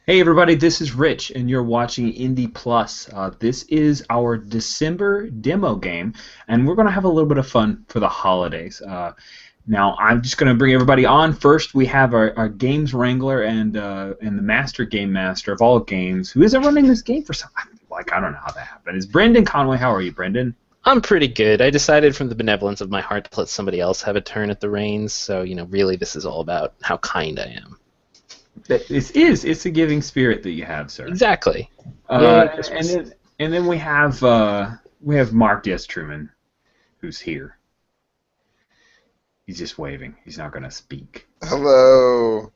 Hey everybody, this is Rich, and you're watching Indie Plus. This is our December demo game, and we're going to have a little bit of fun for the holidays. Now, I'm just going to bring everybody on. First, we have our games wrangler and the master game master of all games, who isn't running this game for some I don't know how that happened. Is Brendan Conway? How are you, Brendan? I'm pretty good. I decided from the benevolence of my heart to let somebody else have a turn at the reins, so, really this is all about how kind I am. It's a giving spirit that you have, sir. Exactly. And then we have Mark Diaz Truman, who's here. He's just waving. He's not going to speak. Hello.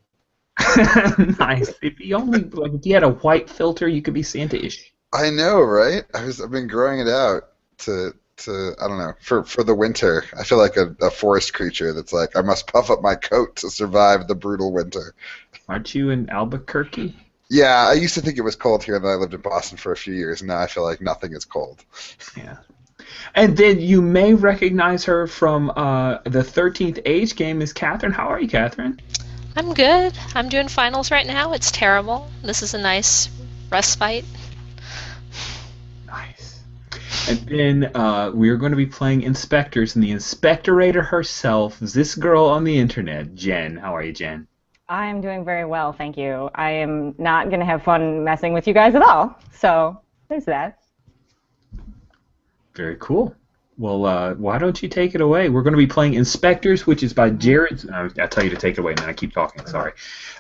Nice. If you had a white filter, you could be Santa-ish. I know, right? I've been growing it out to I don't know, for the winter. I feel like a forest creature that's like, I must puff up my coat to survive the brutal winter. Aren't you in Albuquerque? Yeah, I used to think it was cold here, and then I lived in Boston for a few years, and now I feel like nothing is cold. Yeah. And then you may recognize her from the 13th Age game is Katherine. How are you, Katherine? I'm good. I'm doing finals right now. It's terrible. This is a nice respite. Nice. And then we are going to be playing Inspectres, and the Inspectorator herself, this girl on the internet, Jenn. How are you, Jenn? I'm doing very well, thank you. I am not going to have fun messing with you guys at all, so there's that. Very cool. Well, why don't you take it away? We're going to be playing Inspectres, which is by Jared. I'll tell you to take it away, and then I keep talking. Sorry.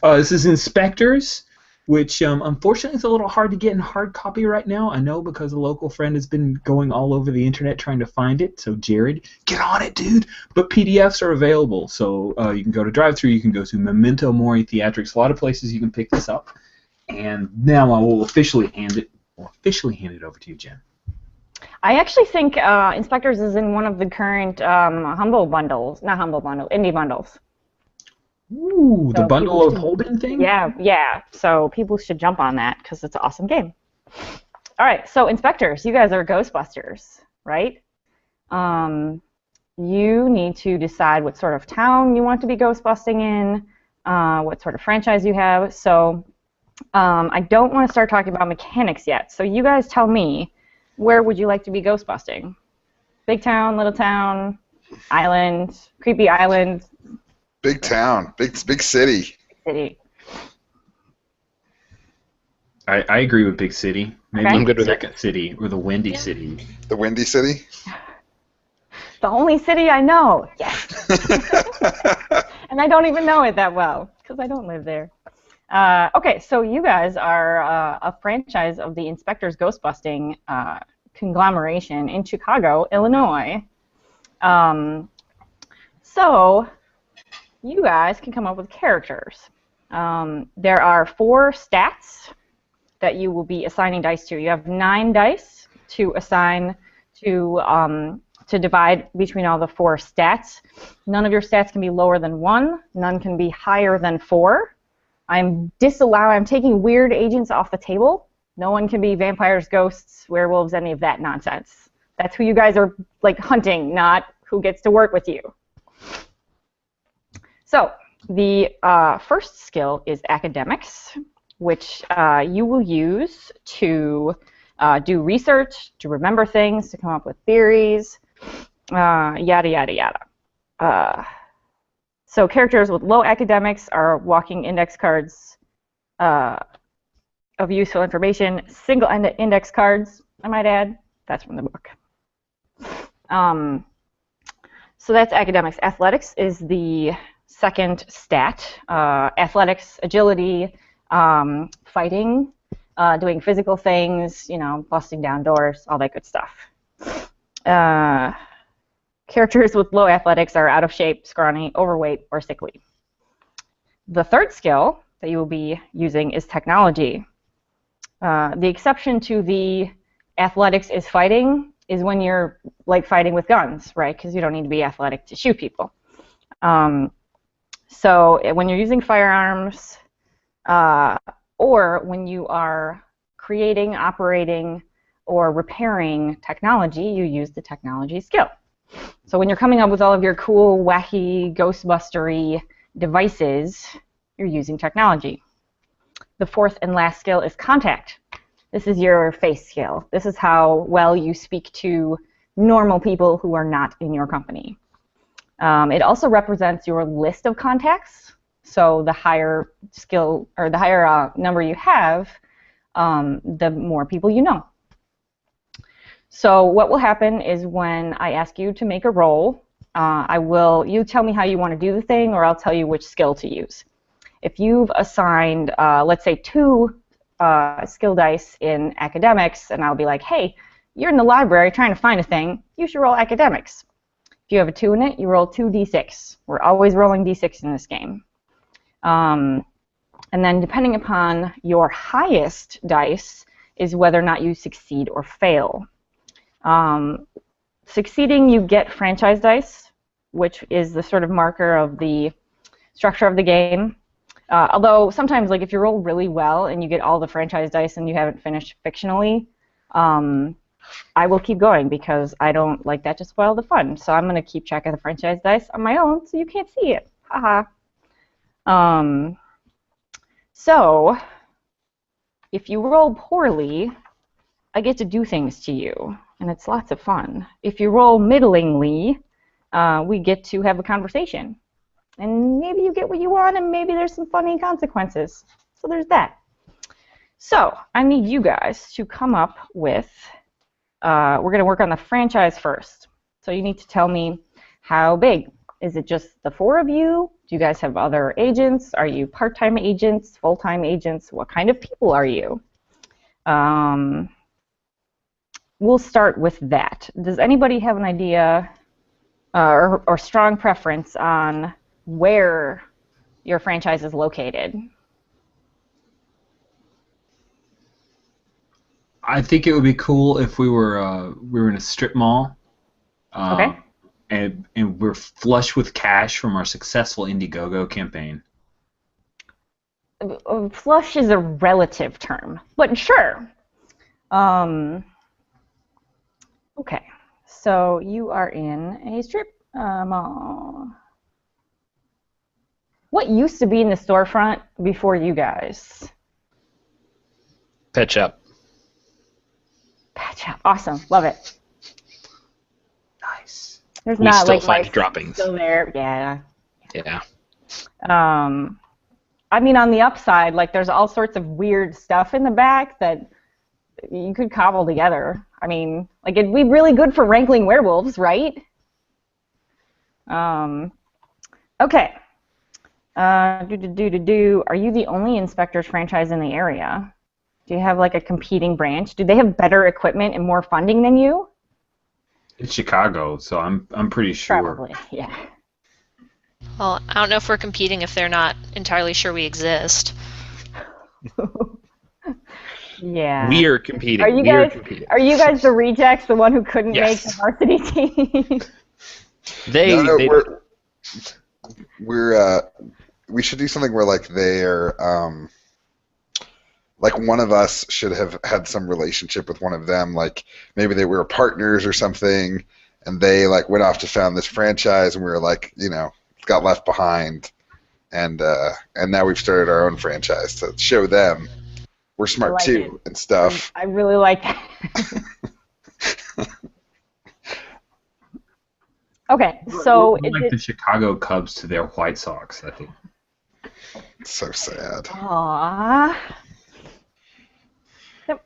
This is Inspectres, which unfortunately is a little hard to get in hard copy right now. I know because a local friend has been going all over the internet trying to find it. So Jared, get on it, dude. But PDFs are available, so you can go to DriveThru, you can go to Memento Mori Theatrics, a lot of places you can pick this up. And now I will officially hand it over to you, Jenn. I actually think Inspectres is in one of the current Humble bundles, not Humble bundle, Indie bundles. Ooh, So the bundle of should, Holden thing? Yeah. So people should jump on that because it's an awesome game. All right, so Inspectres, you guys are Ghostbusters, right? You need to decide what sort of town you want to be ghostbusting in, what sort of franchise you have. So I don't want to start talking about mechanics yet. So you guys tell me, where would you like to be ghostbusting? Big town, little town, island, creepy island? Big town, big city. City. I agree with Big City. Maybe Okay. I'm good with it. Second City or the Windy City. The Windy City? The only city I know. Yes. And I don't even know it that well because I don't live there. Okay, so you guys are a franchise of the Inspectres Ghostbusting conglomeration in Chicago, Illinois. So you guys can come up with characters. There are 4 stats that you will be assigning dice to. You have 9 dice to assign to divide between all the 4 stats. None of your stats can be lower than 1. None can be higher than 4. I'm taking weird agents off the table. No one can be vampires, ghosts, werewolves, any of that nonsense. That's who you guys are like hunting, not who gets to work with you. So the first skill is academics, which you will use to do research, to remember things, to come up with theories, yada, yada, yada. So characters with low academics are walking index cards of useful information, single index cards, I might add. That's from the book. So that's academics. Athletics is the second stat. Athletics, agility, fighting, doing physical things, busting down doors, all that good stuff. Characters with low athletics are out of shape, scrawny, overweight, or sickly. The third skill that you will be using is technology. The exception to the athletics is fighting is when you're like fighting with guns, right? Because you don't need to be athletic to shoot people. So when you're using firearms or when you are creating, operating, or repairing technology, you use the technology skill. So when you're coming up with all of your cool, wacky, ghostbustery devices, you're using technology. The fourth and last skill is contact. This is your face skill. This is how well you speak to normal people who are not in your company. It also represents your list of contacts. So the higher skill or the higher number you have, the more people you know. So what will happen is when I ask you to make a roll, you tell me how you want to do the thing, or I'll tell you which skill to use. If you've assigned, let's say, 2 skill dice in academics, and I'll be like, hey, you're in the library trying to find a thing, you should roll academics. If you have a 2 in it, you roll 2 d6. We're always rolling d6 in this game. And then depending upon your highest dice is whether or not you succeed or fail. Succeeding, you get franchise dice, which is the sort of marker of the structure of the game. Although sometimes, like if you roll really well and you get all the franchise dice and you haven't finished fictionally, I will keep going because I don't like that to spoil the fun. So I'm going to keep track of the franchise dice on my own so you can't see it. Haha. So if you roll poorly, I get to do things to you, and it's lots of fun. If you roll middlingly, we get to have a conversation. And maybe you get what you want, and maybe there's some funny consequences. So there's that. So I need you guys to come up with, we're going to work on the franchise first. So you need to tell me how big. Is it just the 4 of you? Do you guys have other agents? Are you part-time agents, full-time agents? What kind of people are you? We'll start with that. Does anybody have an idea or strong preference on where your franchise is located? I think it would be cool if we were in a strip mall. Okay. And we're flush with cash from our successful Indiegogo campaign. Flush is a relative term, but sure. Okay, so you are in a strip mall. What used to be in the storefront before you guys? Pet shop. Pet shop, awesome, love it. Nice. There's We not still like find life droppings. still there, yeah. Yeah. I mean, on the upside, like there's all sorts of weird stuff in the back that you could cobble together. I mean, like it'd be really good for wrangling werewolves, right? Okay. Are you the only Inspectres franchise in the area? Do you have like a competing branch? Do they have better equipment and more funding than you? It's Chicago, so I'm pretty sure. Probably, yeah. Well, I don't know if we're competing if they're not entirely sure we exist. Yeah. We are competing. Are you guys the rejects, the one who couldn't make Yes. the varsity team? We should do something where like they're like one of us should have had some relationship with one of them, like maybe they were partners or something, and they like went off to found this franchise, and we were like, got left behind, and now we've started our own franchise to show them we're smart like too and stuff. I really like that. Okay, so We're like the Chicago Cubs to their White Sox, I think. It's so sad. Aww.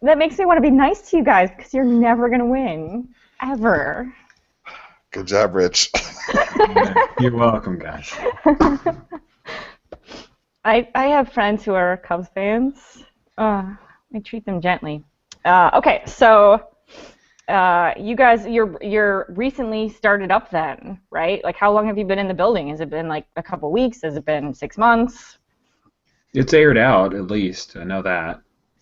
That makes me want to be nice to you guys because you're never gonna win, ever. Good job, Rich. You're welcome, guys. I have friends who are Cubs fans. I treat them gently. Okay, so you guys, you're recently started up then, right? Like, how long have you been in the building? Has it been like a couple weeks? Has it been 6 months? It's aired out, at least. I know that.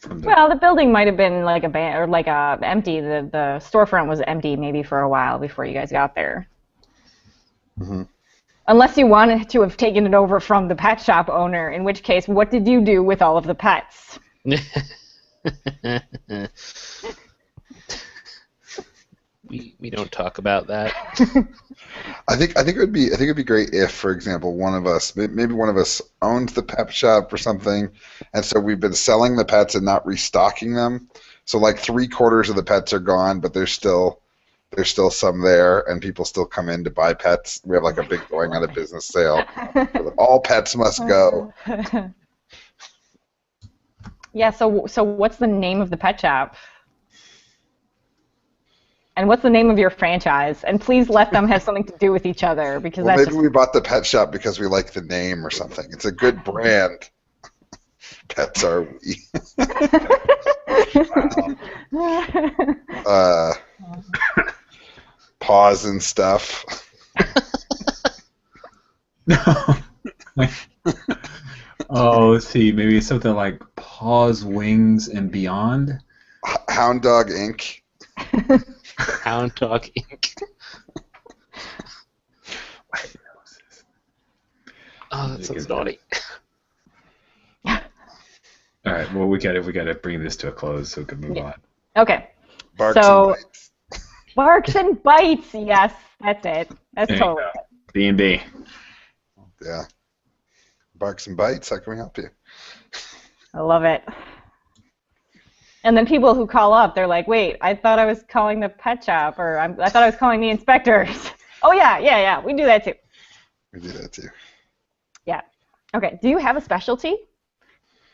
Well, the building might have been like empty. The storefront was empty maybe for a while before you guys got there. Mm-hmm. Unless you wanted to have taken it over from the pet shop owner, in which case, what did you do with all of the pets? We don't talk about that. I think it'd be great if, for example, maybe one of us owns the pet shop or something, and so we've been selling the pets and not restocking them. So like 3/4 of the pets are gone, but there's still some there, and people still come in to buy pets. We have like a big going out of business sale. All pets must go. Yeah. So what's the name of the pet shop? And what's the name of your franchise? And please let them have something to do with each other, because Well, that's maybe we bought the pet shop because we like the name or something. It's a good brand. Pets are we. Paws and stuff. Oh, let's see. Maybe it's something like Paws, Wings, and Beyond. Hound Dog Inc. Hound Dog Inc. Oh, that's so naughty. All right. Well, we gotta bring this to a close so we can move on. Okay. Barks and Bites. Barks and Bites. Yes, that's it. That's There you totally go. it. B&B. Yeah. Barks and Bites. How can we help you? I love it. And then people who call up, they're like, "Wait, I thought I was calling the pet shop, or I thought I was calling the inspectors." Oh yeah. We do that too. We do that too. Yeah. Okay. Do you have a specialty?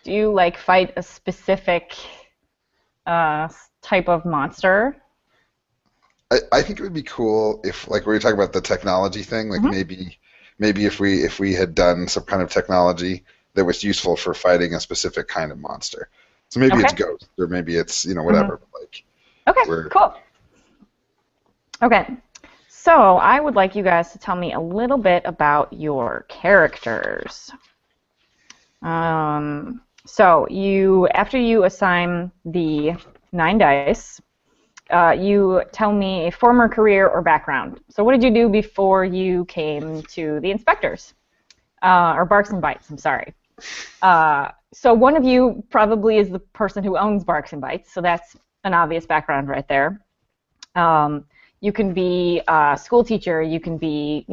Do you like fight a specific type of monster? I think it would be cool if, like, we were talking about the technology thing, like maybe if we had done some kind of technology that was useful for fighting a specific kind of monster. So maybe it's ghosts, or maybe it's whatever. Like, okay, cool. Okay, so I would like you guys to tell me a little bit about your characters. So after you assign the 9 dice, you tell me a former career or background. So what did you do before you came to the Inspectors? Or Barks and Bites, I'm sorry. So one of you probably is the person who owns Barks and Bites, so that's an obvious background right there. You can be a school teacher, you can be,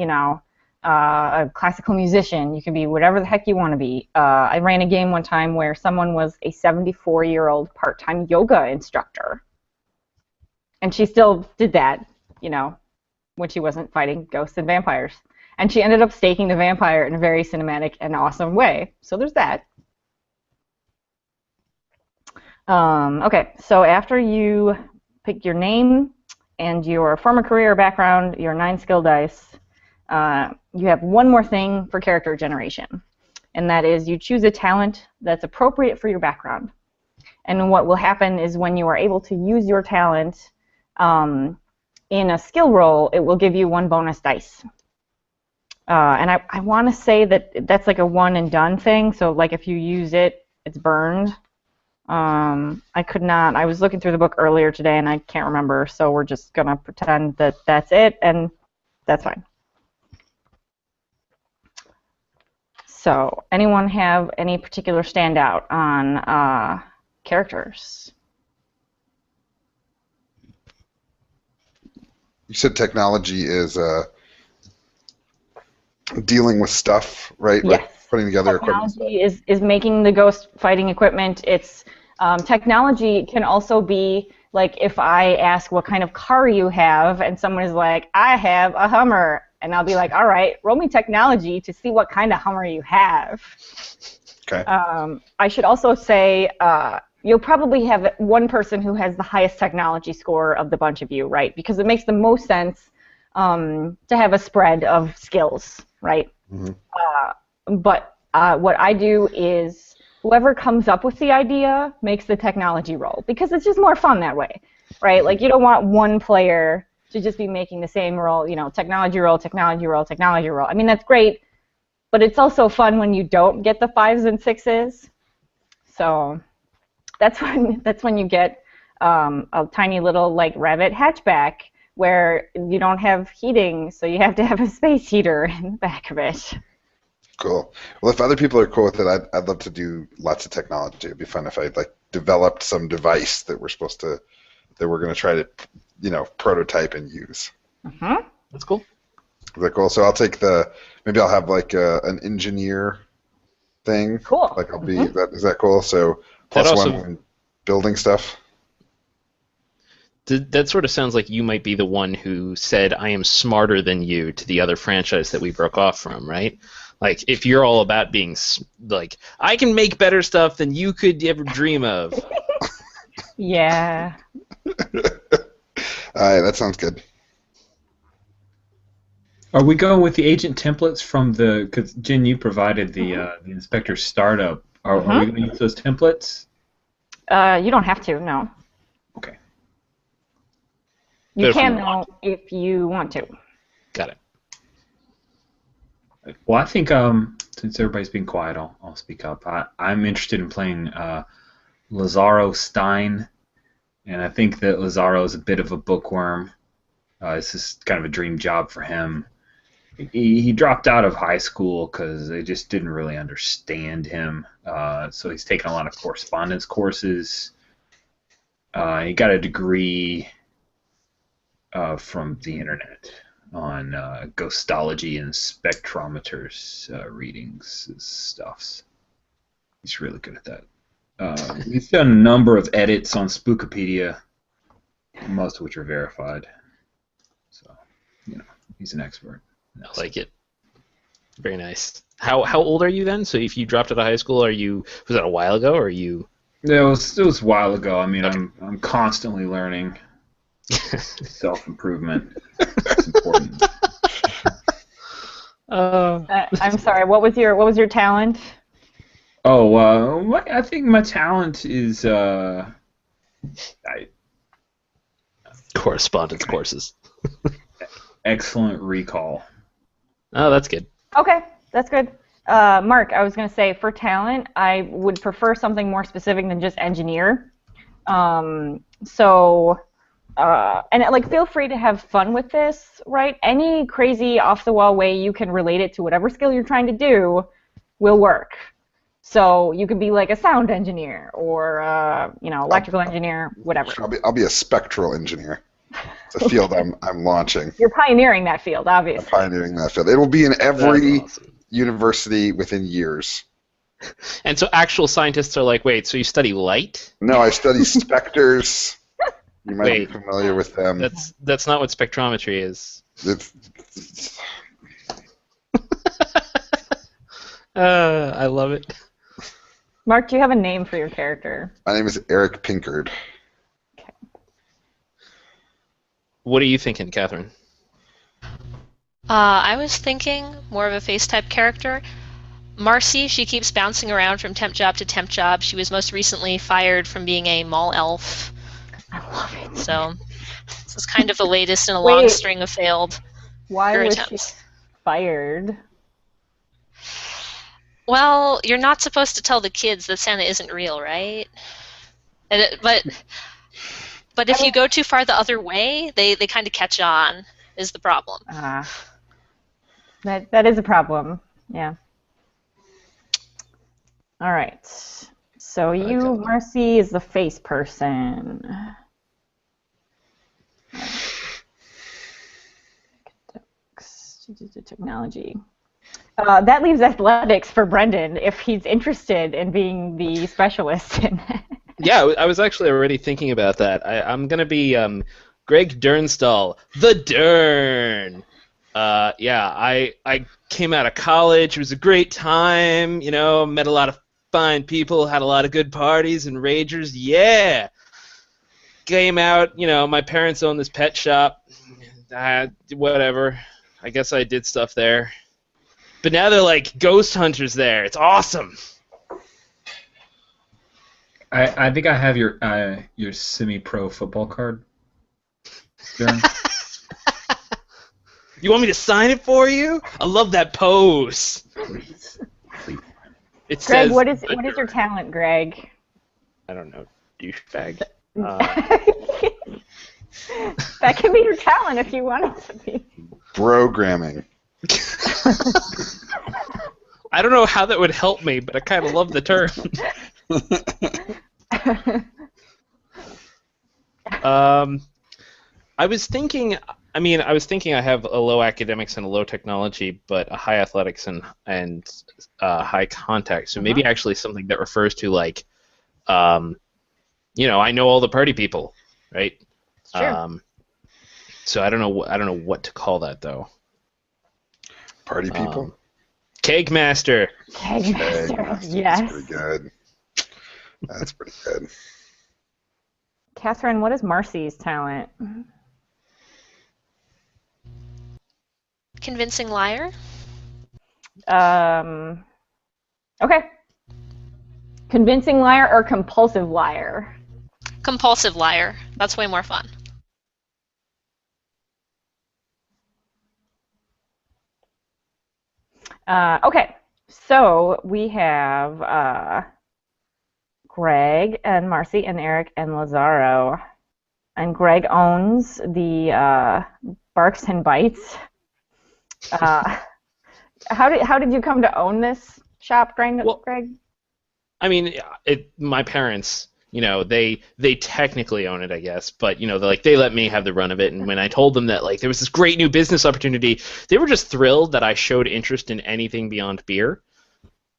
a classical musician, you can be whatever the heck you want to be. I ran a game one time where someone was a 74-year-old part-time yoga instructor. And she still did that, when she wasn't fighting ghosts and vampires. And she ended up staking the vampire in a very cinematic and awesome way. So there's that. Okay, so after you pick your name and your former career or background, your 9 skill dice, you have one more thing for character generation. And that is you choose a talent that's appropriate for your background. And what will happen is when you are able to use your talent in a skill roll, it will give you 1 bonus dice. And I want to say that that's like a one and done thing. So like if you use it, it's burned. I was looking through the book earlier today and I can't remember. So we're just going to pretend that that's it, and that's fine. So anyone have any particular standout on characters? You said technology is dealing with stuff, right? Yes. Like putting together technology is making the ghost fighting equipment. It's technology can also be like if I ask what kind of car you have and someone is like, I have a Hummer, and I'll be like, all right, roll me technology to see what kind of Hummer you have. Okay. I should also say you'll probably have one person who has the highest technology score of the bunch of you, right? Because it makes the most sense to have a spread of skills, right? Mm-hmm. But what I do is whoever comes up with the idea makes the technology roll, because it's just more fun that way, right? Like you don't want one player to just be making the same roll, technology roll, technology roll, technology roll. I mean, that's great, but it's also fun when you don't get the 5s and 6s. So that's when you get a tiny little like rabbit hatchback where you don't have heating, so you have to have a space heater in the back of it. Cool. Well, if other people are cool with it, I'd love to do lots of technology. It'd be fun if I developed some device that we're supposed to that we're going to try to, prototype and use. Mm-hmm. That's cool. Is that cool? So I'll take maybe I'll have like an engineer thing. Cool. Like I'll be, is that cool? So plus also- one when building stuff. That sort of sounds like you might be the one who said, I am smarter than you to the other franchise that we broke off from, right? Like, if you're all about being, like, I can make better stuff than you could ever dream of. Yeah. All right, that sounds good. Are we going with the agent templates from because Jenn, you provided the Inspector startup. Are we going to use those templates? You don't have to, no. Okay. You But if can, we though, want if you want to. Got it. Well, I think since everybody's being quiet, I'll speak up. I'm interested in playing Lazaro Stein, and I think that Lazaro is a bit of a bookworm. This is kind of a dream job for him. He dropped out of high school because they just didn't really understand him. So he's taken a lot of correspondence courses. He got a degree from the internet on ghostology and spectrometers readings and stuffs. He's really good at that. He's done a number of edits on Spookopedia, most of which are verified. So, he's an expert. I like it. Very nice. How old are you then? So if you dropped out of high school, was that a while ago, or are you? It was a while ago. I mean, Okay. I'm constantly learning. Self-improvement. It's important. I'm sorry. What was your talent? Oh, I think my talent is Correspondence courses. excellent recall. Oh, that's good. Okay, that's good. Mark, I was going to say, for talent, I would prefer something more specific than just engineer. And feel free to have fun with this, right? Any crazy off-the-wall way you can relate it to whatever skill you're trying to do will work. So you could be like a sound engineer or, electrical engineer, whatever. I'll be a spectral engineer. It's a field I'm launching. You're pioneering that field, obviously. I'm pioneering that field. It will be in every That's awesome. university within years. And so actual scientists are like, wait, so you study light? No, I study specters. You might Wait. be familiar with them. That's not what spectrometry is. It's- I love it. Mark, do you have a name for your character? my name is Eric Pinkard. What are you thinking, Katherine? I was thinking more of a face-type character. Marcy, she keeps bouncing around from temp job to temp job. She was most recently fired from being a mall elf. I love it. So this is kind of the latest in a long Wait. string of failed Why career was she attempts. fired? Well, you're not supposed to tell the kids that Santa isn't real, right? But if you go too far the other way, they kind of catch on, is the problem. That is a problem. Yeah. All right. So you, Marcy, is the face person. Technology. That leaves athletics for Brendan if he's interested in being the specialist in that. Yeah, I was actually already thinking about that. I'm going to be Greg Dernstall, the Dern. I came out of college. It was a great time, met a lot of fine people, had a lot of good parties and ragers. Yeah. Came out, my parents own this pet shop. Whatever. I guess I did stuff there. But now they're like ghost hunters there. It's awesome. I think I have your semi-pro football card. Darren. You want me to sign it for you? I love that pose. Please. It Greg, says what is your talent, Greg? I don't know, douchebag. That can be your talent if you want it to be. Programming. I don't know how that would help me, but I kind of love the term. I was thinking. I have a low academics and a low technology, but a high athletics and high contact. So maybe actually something that refers to like, I know all the party people, right? Sure. So I don't know what to call that though. Party people. Keg Master. Keg Master. That's Yes. pretty good. That's pretty good. Katherine, what is Marcy's talent? Convincing liar. Okay. Convincing liar or compulsive liar? Compulsive liar. That's way more fun. Okay, so we have Greg and Marcy and Eric and Lazaro. And Greg owns the Barks and Bites. How did you come to own this shop, Greg? Well, I mean, my parents, they technically own it, I guess, but they let me have the run of it. And when I told them that there was this great new business opportunity, they were just thrilled that I showed interest in anything beyond beer.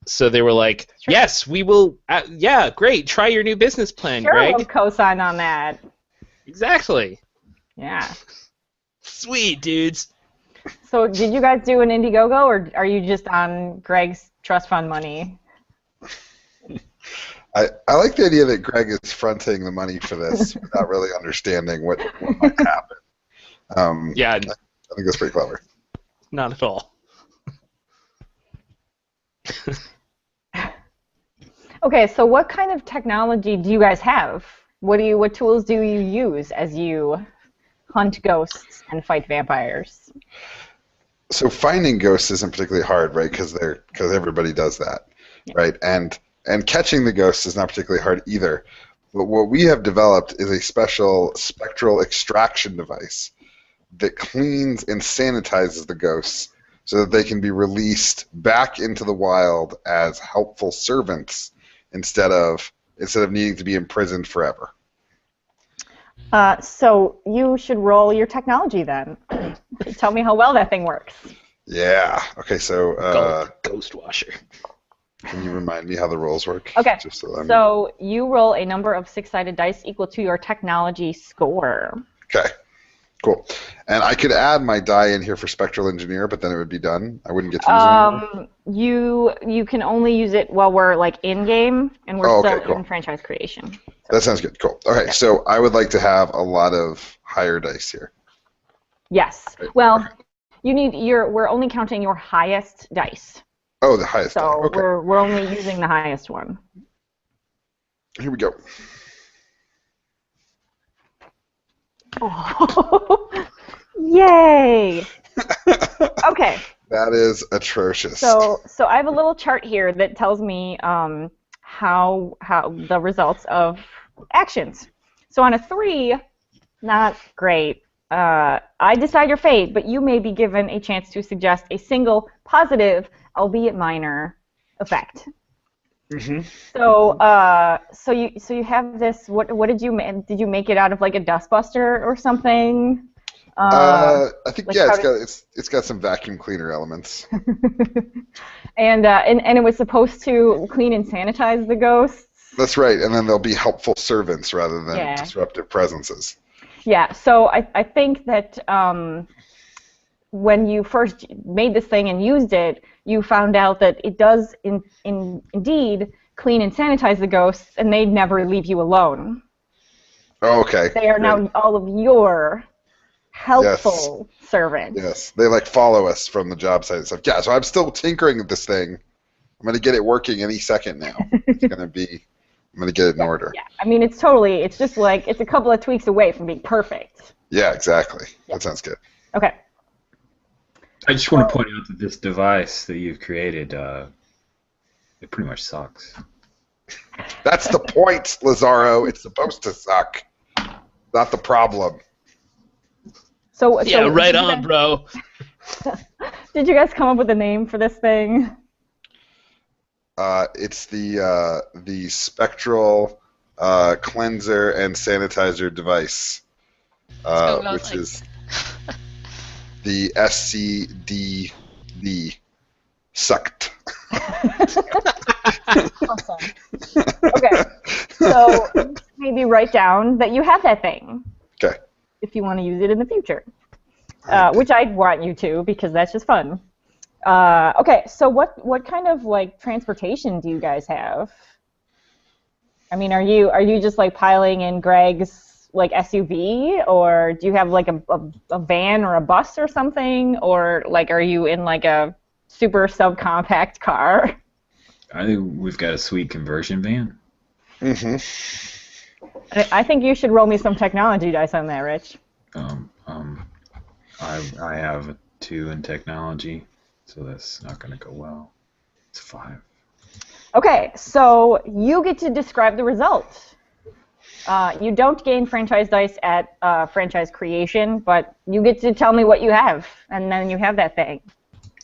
So they were like, sure. Yes, we will. Yeah, great. Try your new business plan, sure, Greg. We'll co-sign on that. Exactly. Yeah. Sweet, dudes. So did you guys do an Indiegogo, or are you just on Greg's trust fund money? I like the idea that Greg is fronting the money for this without really understanding what might happen. Yeah. I think that's pretty clever. Not at all. Okay, so what kind of technology do you guys have? What tools do you use as you hunt ghosts and fight vampires? So finding ghosts isn't particularly hard, right? Because everybody does that, yeah. Right? And catching the ghosts is not particularly hard either. But what we have developed is a special spectral extraction device that cleans and sanitizes the ghosts so that they can be released back into the wild as helpful servants instead of needing to be imprisoned forever. So you should roll your technology then. Tell me how well that thing works. Yeah. Okay, so Ghost Washer. Can you remind me how the rolls work? Okay. Just so So you roll a number of six-sided dice equal to your technology score. Okay. Cool. And I could add my die in here for Spectral Engineer, but then it would be done. I wouldn't get to use it anymore. You can only use it while we're in game, and we're still in franchise creation. So. That sounds good. Cool. Okay, so I would like to have a lot of higher dice here. Yes. Well, we're only counting your highest dice. Oh, the highest die. So Okay. we're only using the highest one. Here we go. Oh, yay! Okay. That is atrocious. So I have a little chart here that tells me how the results of actions. So on a 3, not great. I decide your fate, but you may be given a chance to suggest a single positive, albeit minor, effect. Mm-hmm. So you have this. What did you make it out of, a dustbuster or something? I think it's got some vacuum cleaner elements. and it was supposed to clean and sanitize the ghosts. That's right, and then they'll be helpful servants rather than disruptive presences. Yeah. So I think that when you first made this thing and used it, you found out that it does indeed clean and sanitize the ghosts, and they'd never leave you alone. Oh, okay. They are now all of your helpful servants. Yes, they follow us from the job site and stuff. Yeah, so I'm still tinkering with this thing. I'm going to get it working any second now. I'm going to get it in order. Yeah, I mean, it's just it's a couple of tweaks away from being perfect. Yeah, exactly. That sounds good. Okay. I just want to point out that this device that you've created, it pretty much sucks. That's the point, Lazaro. It's supposed to suck. Not the problem. So right on, bro. Did you guys come up with a name for this thing? It's the spectral cleanser and sanitizer device, Let's go which like- is the SCDD. Sucked. Awesome. Okay, so maybe write down that you have that thing. Okay. If you want to use it in the future, which I'd want you to because that's just fun. Okay, so what kind of like transportation do you guys have? I mean, are you just like piling in Greg's like SUV, or do you have like a van or a bus or something, or like are you in like a super subcompact car? I think we've got a sweet conversion van. Mm-hmm. I think you should roll me some technology dice on that, Rich. I have a 2 in technology, so that's not going to go well. It's 5. Okay, so you get to describe the result. You don't gain franchise dice at franchise creation, but you get to tell me what you have, and then you have that thing.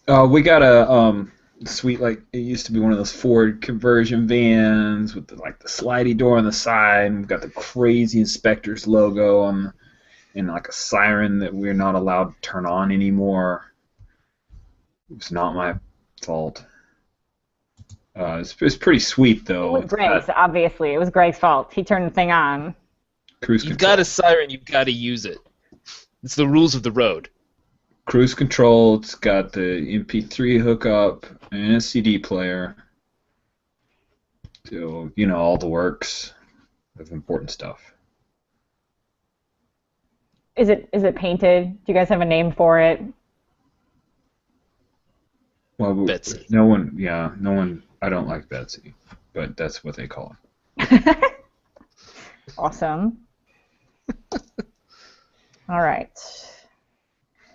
We got a sweet, like, it used to be one of those Ford conversion vans with the slidey door on the side, and we've got the crazy Inspectres logo and like a siren that we're not allowed to turn on anymore. It's not my fault. It's pretty sweet though. It was Greg's, obviously. It was Greg's fault. He turned the thing on. Cruise You've control. got a siren, you've got to use it. It's the rules of the road. Cruise control. It's got the MP3 hookup and a CD player. So all the works of important stuff. Is it painted? Do you guys have a name for it? Well, Betsy. No one. I don't like Betsy, but that's what they call it. Awesome. All right.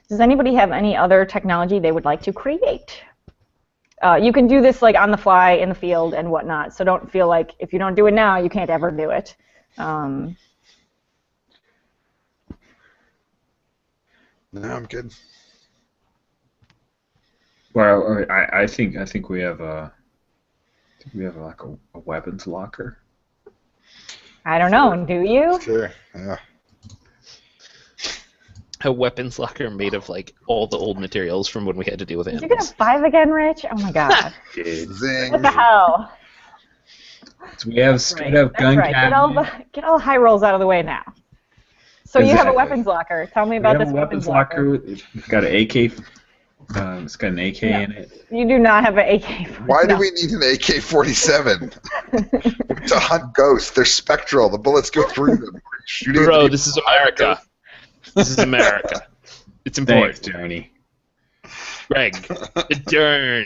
Does anybody have any other technology they would like to create? You can do this like on the fly in the field and whatnot, so don't feel like if you don't do it now, you can't ever do it. No, I'm good. Well, I think we have like a weapons locker. I don't know. Do you? Sure. Yeah. A weapons locker made of like all the old materials from when we had to deal with Did you get a animals. 5 again, Rich? Oh my god. Zing. What the hell? So we have straight up That's gun right. cabinet. Get all the high rolls out of the way now. So you have a Exactly. weapons locker. Tell me We about have this a weapons locker. It's got an AK. It's got an AK in it. You do not have an AK. Why do we need an AK-47? To hunt ghosts. They're spectral. The bullets go through them. Shooting at Bro, the this is America. This is America. It's important. Thanks, Journey. Greg, the Dern.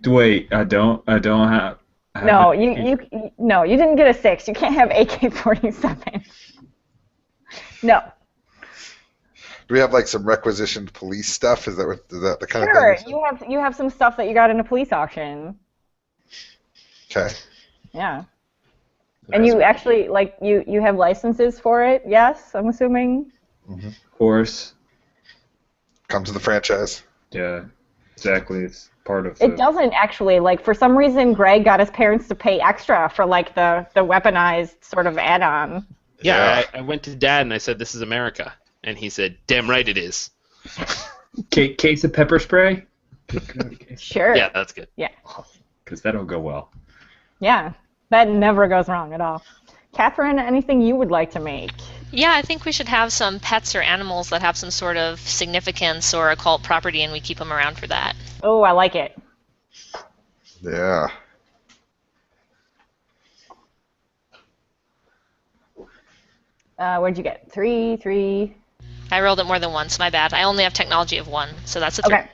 Wait, I don't have. No, an AK. you didn't get a 6. You can't have AK-47. No. Do we have like some requisitioned police stuff? Is that the kind Sure. of thing? You have some stuff that you got in a police auction. Okay. Yeah. And you actually you have licenses for it? Yes, I'm assuming. Of course. Comes to the franchise. Yeah. Exactly. It's part of. It doesn't actually. Like for some reason, Greg got his parents to pay extra for like the weaponized sort of add-on. Yeah, I went to Dad and I said, "This is America," and he said, "Damn right it is." Case of pepper spray. Sure. Yeah, that's good. Yeah. Because that'll go well. Yeah. That never goes wrong at all. Katherine, anything you would like to make? Yeah, I think we should have some pets or animals that have some sort of significance or occult property, and we keep them around for that. Oh, I like it. Yeah. What'd you get? 3, 3. I rolled it more than once, my bad. I only have technology of 1, so that's a 3. Okay.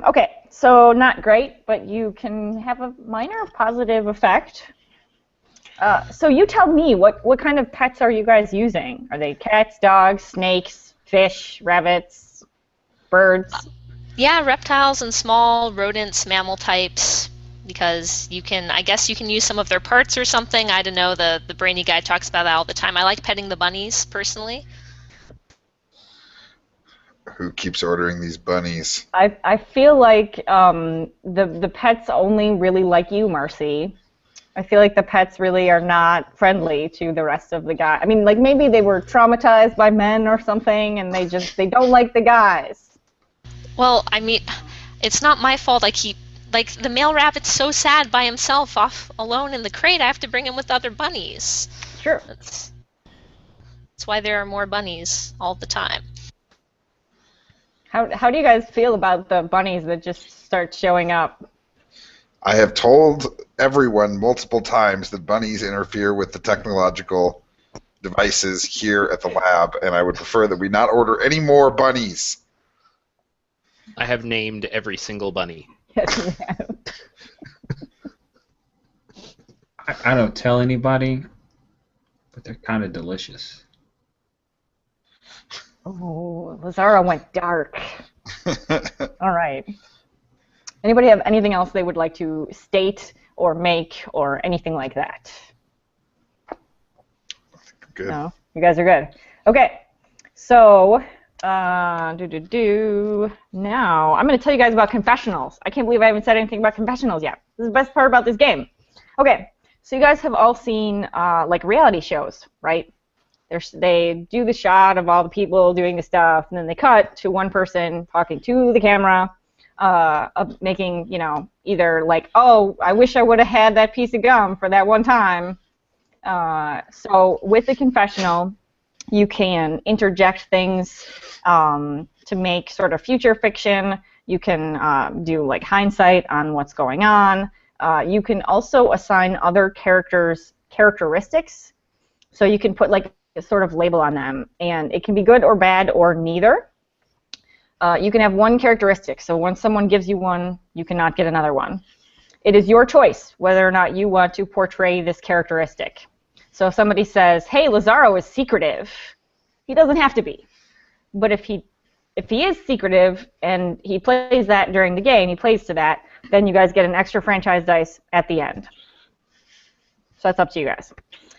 Okay, so not great, but you can have a minor positive effect. So you tell me, what kind of pets are you guys using? Are they cats, dogs, snakes, fish, rabbits, birds? Yeah, reptiles and small rodents, mammal types, because I guess you can use some of their parts or something. I don't know, the brainy guy talks about that all the time. I like petting the bunnies, personally. Who keeps ordering these bunnies? I feel like the pets only really like you, Marcy. I feel like the pets really are not friendly to the rest of the guys. I mean, like maybe they were traumatized by men or something, and they don't like the guys. Well, I mean, it's not my fault. I keep like the male rabbit's so sad by himself, off alone in the crate. I have to bring him with other bunnies. Sure. That's why there are more bunnies all the time. How do you guys feel about the bunnies that just start showing up? I have told everyone multiple times that bunnies interfere with the technological devices here at the lab, and I would prefer that we not order any more bunnies. I have named every single bunny. Yes, you have. I don't tell anybody, but they're kind of delicious. Oh, Lazaro went dark. All right. Anybody have anything else they would like to state or make or anything like that? Good. No? You guys are good. Okay. So, now I'm going to tell you guys about Confessionals. I can't believe I haven't said anything about Confessionals yet. This is the best part about this game. Okay. So you guys have all seen like reality shows, right? They do the shot of all the people doing the stuff, and then they cut to one person talking to the camera, making, you know, either like, oh, I wish I would have had that piece of gum for that one time. So with the confessional, you can interject things to make sort of future fiction. You can do like hindsight on what's going on. You can also assign other characters characteristics. So you can put like a sort of label on them, and it can be good or bad or neither. You can have one characteristic, so when someone gives you one, you cannot get another one. It is your choice whether or not you want to portray this characteristic. So if somebody says, hey, Lazaro is secretive, he doesn't have to be. But if he is secretive and he plays that during the game, he plays to that, then you guys get an extra franchise dice at the end. So that's up to you guys.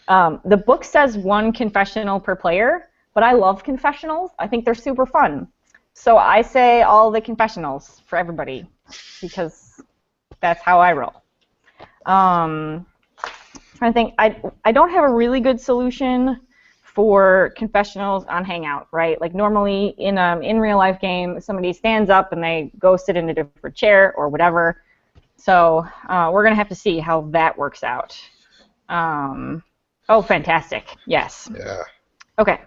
The book says one confessional per player, but I love confessionals. I think they're super fun. So I say all the confessionals for everybody because that's how I roll. Trying to think, I don't have a really good solution for confessionals on Hangout, right? Like normally in real life game, somebody stands up and they go sit in a different chair or whatever. So we're gonna have to see how that works out. Oh, fantastic! Yes. Yeah. Okay.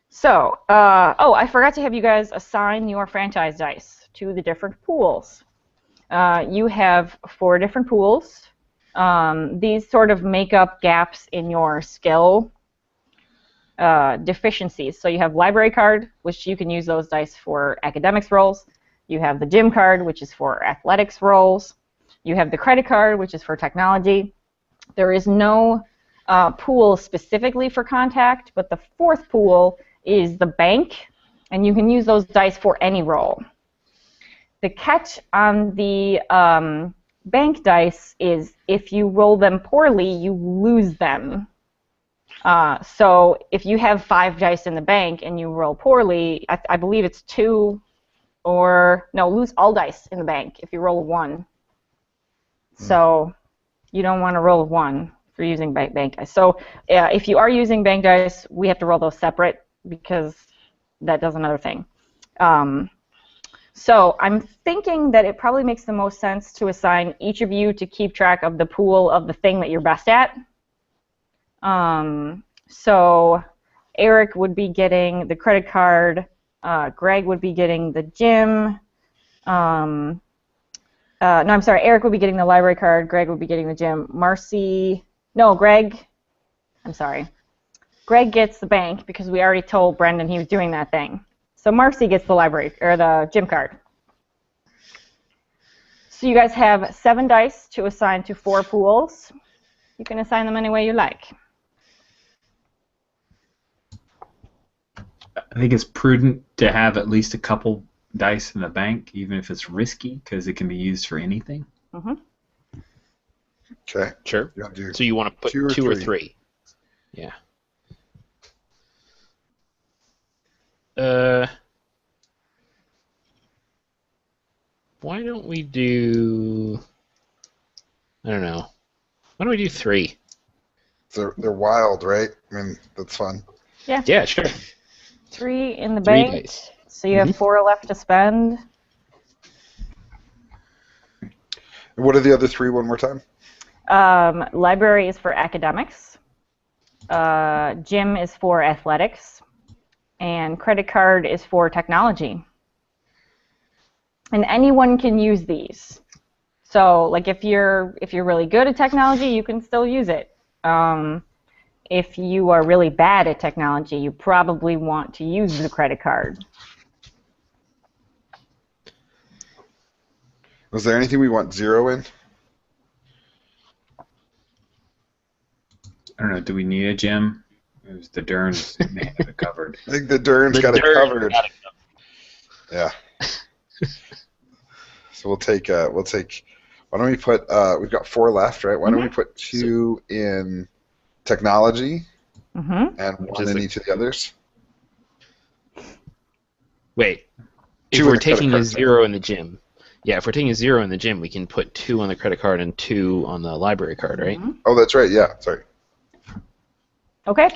So, oh, I forgot to have you guys assign your franchise dice to the different pools. You have 4 different pools. These sort of make up gaps in your skill deficiencies. So you have library card, which you can use those dice for academics rolls. You have the gym card, which is for athletics rolls. You have the credit card, which is for technology. There is no pool specifically for contact, but the 4th pool is the bank, and you can use those dice for any roll. The catch on the bank dice is if you roll them poorly, you lose them. So if you have 5 dice in the bank and you roll poorly, I believe it's 2 or, no, lose all dice in the bank if you roll a 1. So you don't want to roll a 1 if you're using bank dice. So if you are using bank dice, we have to roll those separate because that does another thing. So I'm thinking that it probably makes the most sense to assign each of you to keep track of the pool of the thing that you're best at. So Eric would be getting the credit card, Greg would be getting the gym, no, I'm sorry, Eric would be getting the library card, Greg would be getting the gym, Greg gets the bank because we already told Brendan he was doing that thing. So Marcy gets the library, or the gym card. So you guys have 7 dice to assign to 4 pools. You can assign them any way you like. I think it's prudent to have at least a couple dice in the bank, even if it's risky, because it can be used for anything. Mm-hmm. Okay. Sure. So you want to put 2 or 3? Yeah. Why don't we do... I don't know. Why don't we do 3? They're wild, right? I mean, that's fun. Yeah. Yeah, sure. 3 in the 3 bank. dice. So you have 4 left to spend. What are the other 3 one more time? Library is for academics. Gym is for athletics. And credit card is for technology. And anyone can use these. So, like, if you're really good at technology, you can still use it. If you are really bad at technology, you probably want to use the credit card. Was there anything we want 0 in? I don't know. Do we need a gym? It was the Derns may have it covered. I think the Dern's got it covered. Yeah. So we'll take. Why don't we put? We've got 4 left, right? Why don't we put 2 in technology and 1 in each of the others? Wait. If 2 we're in the credit taking a card. 0 in the gym. Yeah, if we're taking a 0 in the gym, we can put 2 on the credit card and 2 on the library card, right? Oh, that's right. Yeah. Sorry. Okay.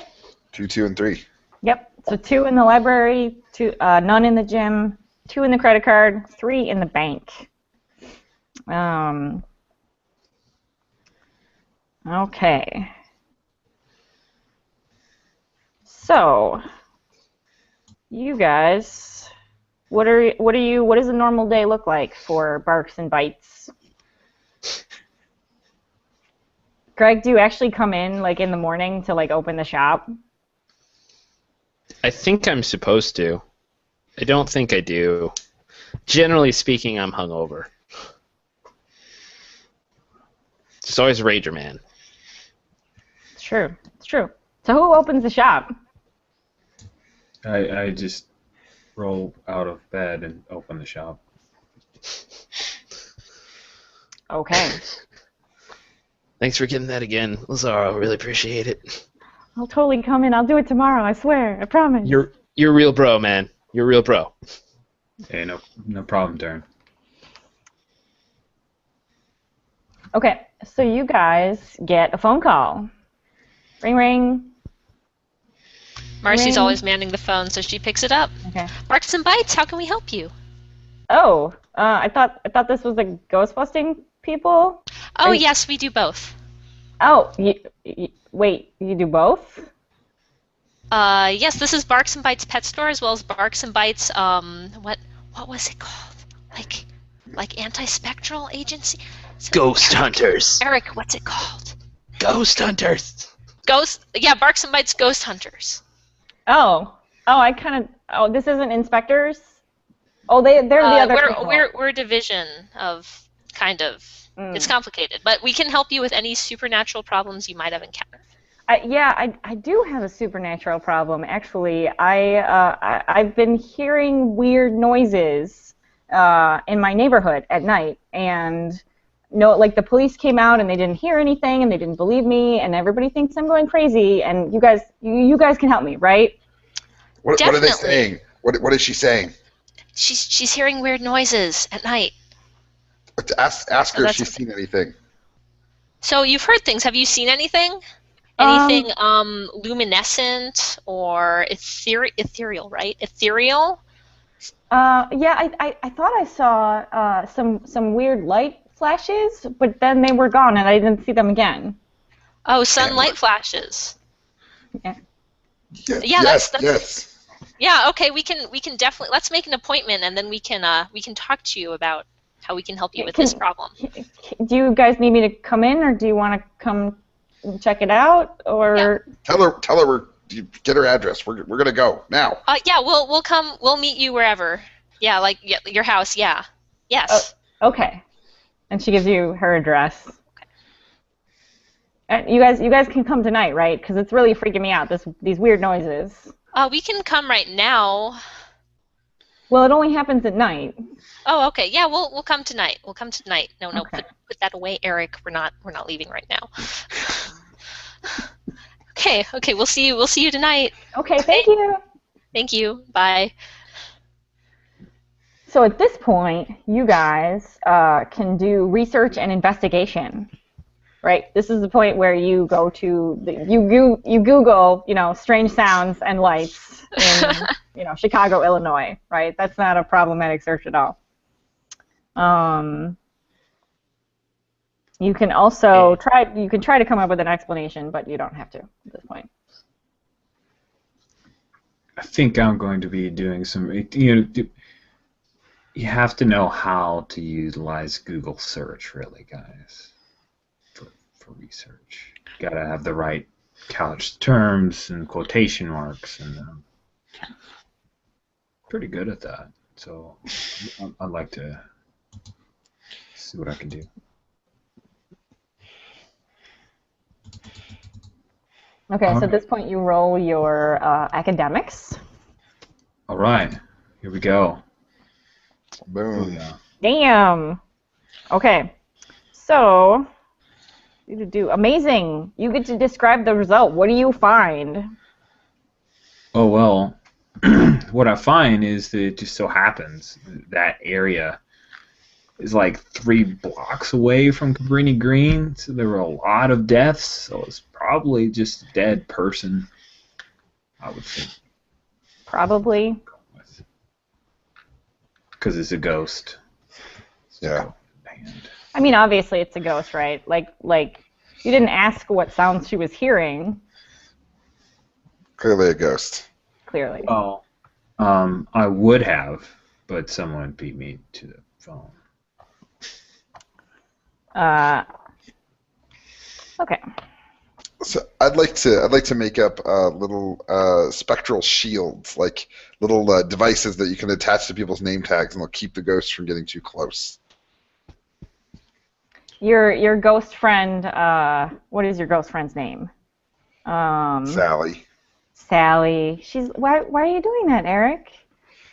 2, 2, and 3. Yep. So 2 in the library, 2, none in the gym, 2 in the credit card, 3 in the bank. Okay. So, you guys, what does a normal day look like for Barks and Bites? Greg, do you actually come in like in the morning to like open the shop? I think I'm supposed to. I don't think I do. Generally speaking, I'm hungover. It's always Rager Man. It's true. It's true. So who opens the shop? I just roll out of bed and open the shop. Okay. Thanks for getting that again, Lazaro. Really appreciate it. I'll totally come in. I'll do it tomorrow. I swear. I promise. You're a real bro, man. You're a real bro. Hey, no problem, Dern. Okay, so you guys get a phone call. Ring, ring. Marcy's Ring. always manning the phone, so she picks it up. Okay. Barks and Bites, how can we help you? Oh, I thought this was the ghost busting people. Oh, Are you- yes, we do both. Oh, wait, you do both? Yes, this is Barks and Bites Pet Store as well as Barks and Bites. What was it called? Like anti-spectral agency? Ghost Hunters. Eric, what's it called? Ghost Hunters. Yeah, Barks and Bites Ghost Hunters. Oh, this isn't Inspectors. Oh, they're the other people. We're a division of kind of. It's complicated, but we can help you with any supernatural problems you might have encountered. I do have a supernatural problem, actually. I've been hearing weird noises in my neighborhood at night, and like the police came out and they didn't hear anything and they didn't believe me, and everybody thinks I'm going crazy. And you guys can help me, right? What are they saying? What is she saying? She's hearing weird noises at night. Ask her if she's seen anything. So you've heard things. Have you seen anything? Anything luminescent or ethereal, right? Ethereal? Yeah, I thought I saw some weird light flashes, but then they were gone and I didn't see them again. Oh, sunlight flashes. Yeah. Yeah, that's yes. Yeah, okay, we can definitely let's make an appointment and then we can talk to you about how we can help you with this problem. Do you guys need me to come in, or do you want to come check it out, or? Yeah. Tell her get her address. We're gonna go now. Yeah, we'll come. We'll meet you wherever. Yeah, like your house. Yeah. Yes. Okay. And she gives you her address. Okay. You guys can come tonight, right? Because it's really freaking me out. These weird noises. We can come right now. Well, it only happens at night. Oh, okay. Yeah, we'll come tonight. We'll come tonight. No, Okay. put that away, Eric. We're not leaving right now. Okay. We'll see you tonight. Okay, thank you. Thank you. Bye. So at this point, you guys can do research and investigation, right? This is the point where you go to you Google, strange sounds and lights in Chicago, Illinois, right? That's not a problematic search at all. You can also try to come up with an explanation, but you don't have to at this point. I think I'm going to be doing some. You have to know how to utilize Google search, really, guys, for research. Got to have the right couched terms and quotation marks, and pretty good at that. So I'd like to see what I can do. Okay, so at this point you roll your academics. All right, here we go. Boom. Yeah. Damn. Okay, so you do amazing. You get to describe the result. What do you find? Oh, well, what I find is that it just so happens that area is like 3 blocks away from Cabrini Green, so there were a lot of deaths, so it's probably just a dead person, I would think. Probably. Because it's a ghost. Yeah. I mean, obviously it's a ghost, right? Like you didn't ask what sounds she was hearing. Clearly a ghost. Clearly. Well, I would have, but someone beat me to the phone. Okay. So I'd like to make up little spectral shields, like little devices that you can attach to people's name tags, and they'll keep the ghosts from getting too close. Your ghost friend. What is your ghost friend's name? Sally. Sally. She's. Why are you doing that, Eric?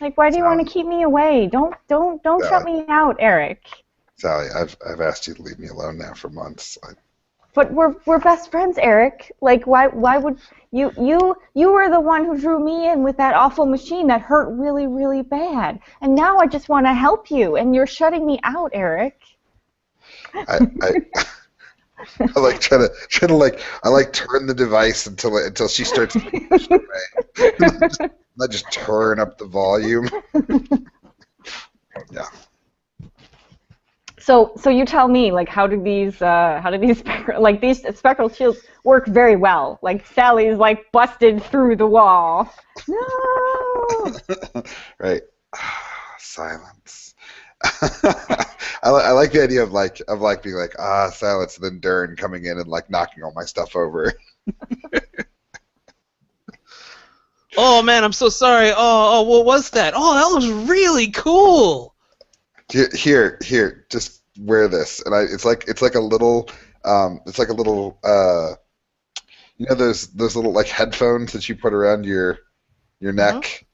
Like, why do you want to keep me away? Don't shut me out, Eric. Sally, I've asked you to leave me alone now for months. But we're best friends, Eric. Like, why would you were the one who drew me in with that awful machine that hurt really, really bad, and now I just want to help you, and you're shutting me out, Eric. I like trying to like turn the device until she starts to push away. I just turn up the volume. Yeah. So you tell me, like, how do these spectral shields work very well? Like, Sally's like busted through the wall. No. Right. Silence. I like the idea of being like silence, and then Dern coming in and like knocking all my stuff over. Oh man, I'm so sorry. Oh, what was that? Oh, that looks really cool. Here, just wear this, and it's like a little, those little like headphones that you put around your neck,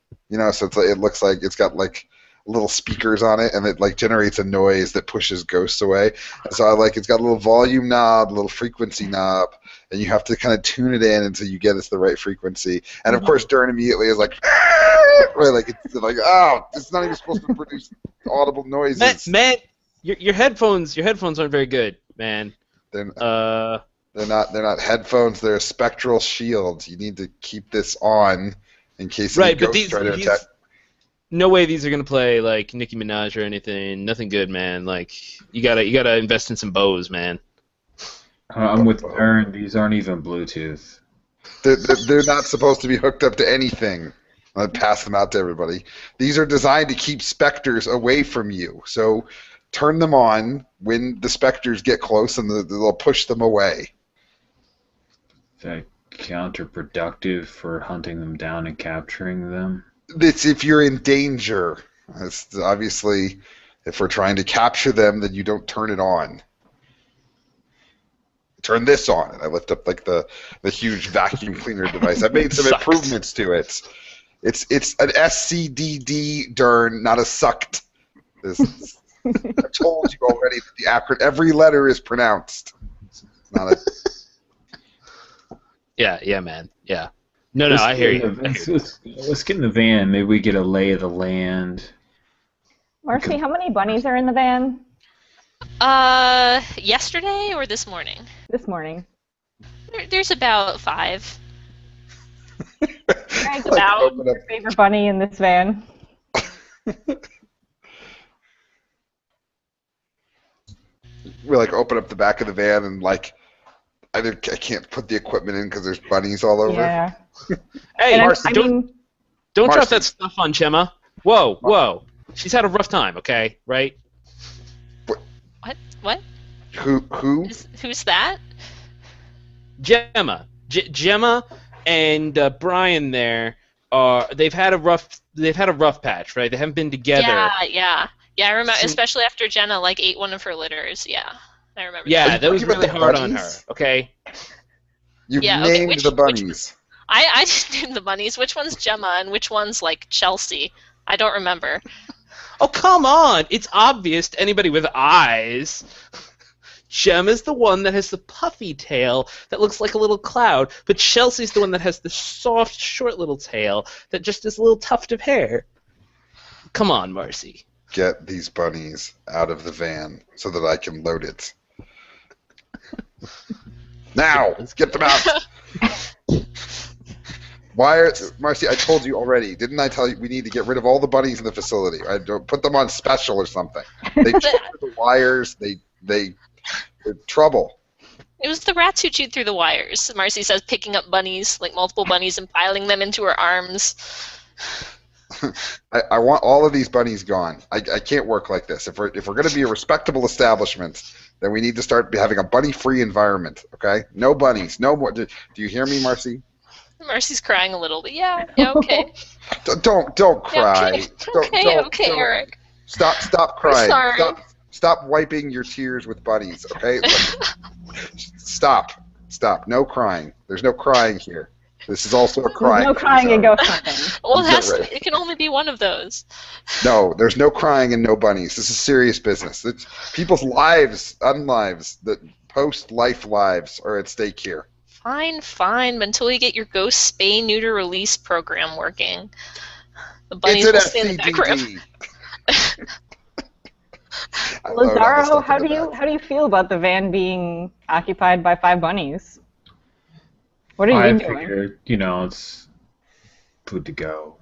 so it looks like it's got like little speakers on it, and it like generates a noise that pushes ghosts away. And so it's got a little volume knob, a little frequency knob, and you have to kind of tune it in until you get it's the right frequency. And of course, Dern immediately is like, right, like it's like, oh, it's not even supposed to produce audible noises. Man, your headphones aren't very good, man. They're not headphones. They're spectral shields. You need to keep this on in case any ghosts try to attack. No way these are gonna play like Nicki Minaj or anything. Nothing good, man. Like you gotta invest in some bows, man. I'm with Ern. These aren't even Bluetooth. They're not supposed to be hooked up to anything. I'll pass them out to everybody. These are designed to keep specters away from you. So turn them on when the specters get close, and they'll push them away. Is that counterproductive for hunting them down and capturing them? It's if you're in danger. It's obviously, if we're trying to capture them, then you don't turn it on. Turn this on, and I lift up like the huge vacuum cleaner device. I made some improvements to it. It's an SCDD, Dern, not a sucked. I told you already that the acronym, every letter is pronounced. It's not a. Yeah, man. Yeah. No, I hear you. Let's get in the van. Maybe we get a lay of the land. Marcy, how many bunnies are in the van Yesterday or this morning? this morning? There's about 5. Greg, Like, about open up- your favorite bunny in this van? We like open up the back of the van and like I can't put the equipment in because there's bunnies all over. Yeah. Hey, And Marcy, I don't mean, drop Marcy. that stuff on Gemma. Whoa. She's had a rough time, okay? Right? What? Who? Who's that? Gemma. Gemma and Brian there they've had a rough patch, right? They haven't been together. Yeah. I remember, So- especially after Jenna ate one of her litters. Yeah, I remember. Yeah, Are that you was talking about really the hard on her, bunnies? okay? You Yeah, okay, named the bunnies. I just named the bunnies. Which one's Gemma and which one's Chelsea? I don't remember. Oh, come on! It's obvious to anybody with eyes. Gemma's the one that has the puffy tail that looks like a little cloud, but Chelsea's the one that has the soft, short little tail that just is a little tuft of hair. Come on, Marcy. Get these bunnies out of the van so that I can load it. Now, get them out. Marcy, I told you already. Didn't I tell you we need to get rid of all the bunnies in the facility? I don't put them on special or something. They chew through the wires. They're trouble. It was the rats who chewed through the wires. Marcy says, picking up bunnies, multiple bunnies, and piling them into her arms. I want all of these bunnies gone. I can't work like this. If we're going to be a respectable establishment, then we need to start having a bunny-free environment. Okay? No bunnies. No more. Do you hear me, Marcy? Marcy's crying a little, but yeah, okay. Don't cry. Okay, don't. Eric. Stop crying. sorry. Stop wiping your tears with bunnies. Okay? Stop. No crying. There's no crying here. This is also a crying. no crying and ghost hunting. Well, Right. it can only be one of those. No, there's no crying and no bunnies. This is serious business. People's lives, unlives, the post-life lives are at stake here. Fine, until you get your ghost spay neuter release program working. The bunnies It's will an stay in the background. SCDD. I load all this Lazaro, stuff how in do the you back. how do you feel about the van being occupied by 5 bunnies? What are I you doing? figured, it's food to go.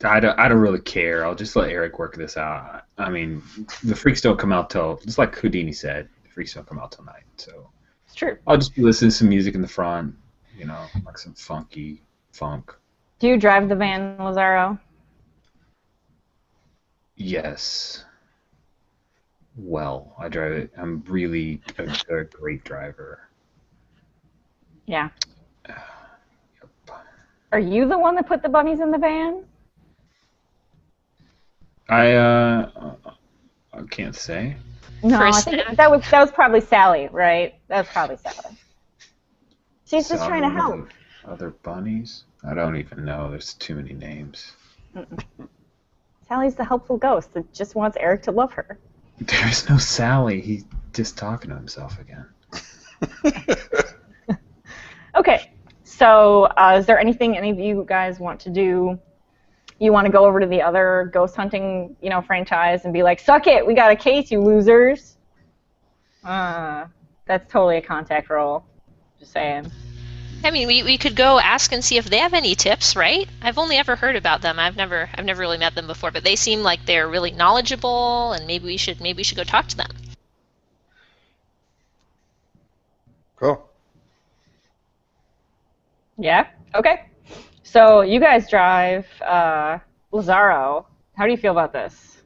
I don't really care. I'll just let Eric work this out. I mean, the freaks don't come out till, just like Houdini said, the freaks don't come out till night. So It's true. I'll just be listening to some music in the front, like some funky funk. Do you drive the van, Lazaro? Yes. Well, I drive it. I'm really a great driver. Yeah. Yep. Are you the one that put the bunnies in the van? I can't say. No, For a I think snack? that was probably Sally, right? That was probably Sally. She's just trying to Some help. Other bunnies? I don't even know. There's too many names. Sally's the helpful ghost that just wants Eric to love her. There's no Sally. He's just talking to himself again. Okay, so is there anything any of you guys want to do? You want to go over to the other ghost hunting, franchise and be like, "Suck it, we got a case, you losers." That's totally a contact roll. Just saying. I mean, we could go ask and see if they have any tips, right? I've only ever heard about them. I've never really met them before, but they seem like they're really knowledgeable, and maybe we should go talk to them. Cool. Yeah. Okay. So you guys drive. Lazaro, how do you feel about this?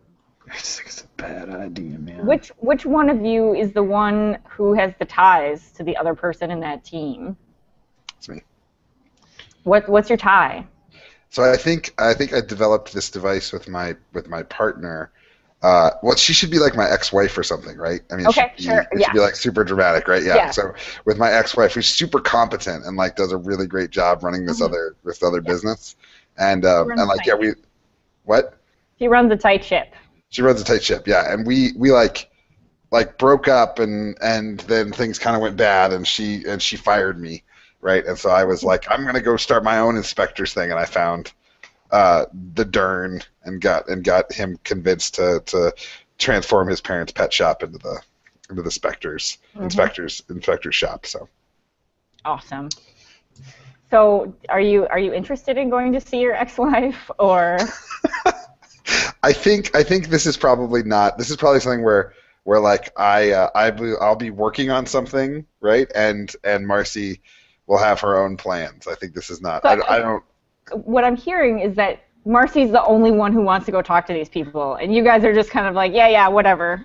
I just think it's a bad idea, man. Which one of you is the one who has the ties to the other person in that team? It's me. What's your tie? So I think I developed this device with my partner. She should be like my ex-wife or something, right? I mean, Okay, it sure, should yeah. be like super dramatic, right? Yeah. Yeah. So with my ex-wife, who's super competent and does a really great job running this other business, and what? She runs a tight ship. She runs a tight ship, yeah. And we broke up, and then things kind of went bad, and she fired me, right? And so I was like, I'm gonna go start my own Inspectres thing, and I found the Dern and got him convinced to transform his parents' pet shop into the Spectres inspector's shop. So Awesome. So, are you interested in going to see your ex-wife, or? I think this is probably not. This is probably something where like I'll be working on something, right? And Marcy will have her own plans. I think this is not. So I don't. What I'm hearing is that Marcy's the only one who wants to go talk to these people, and you guys are just kind of like, yeah, whatever.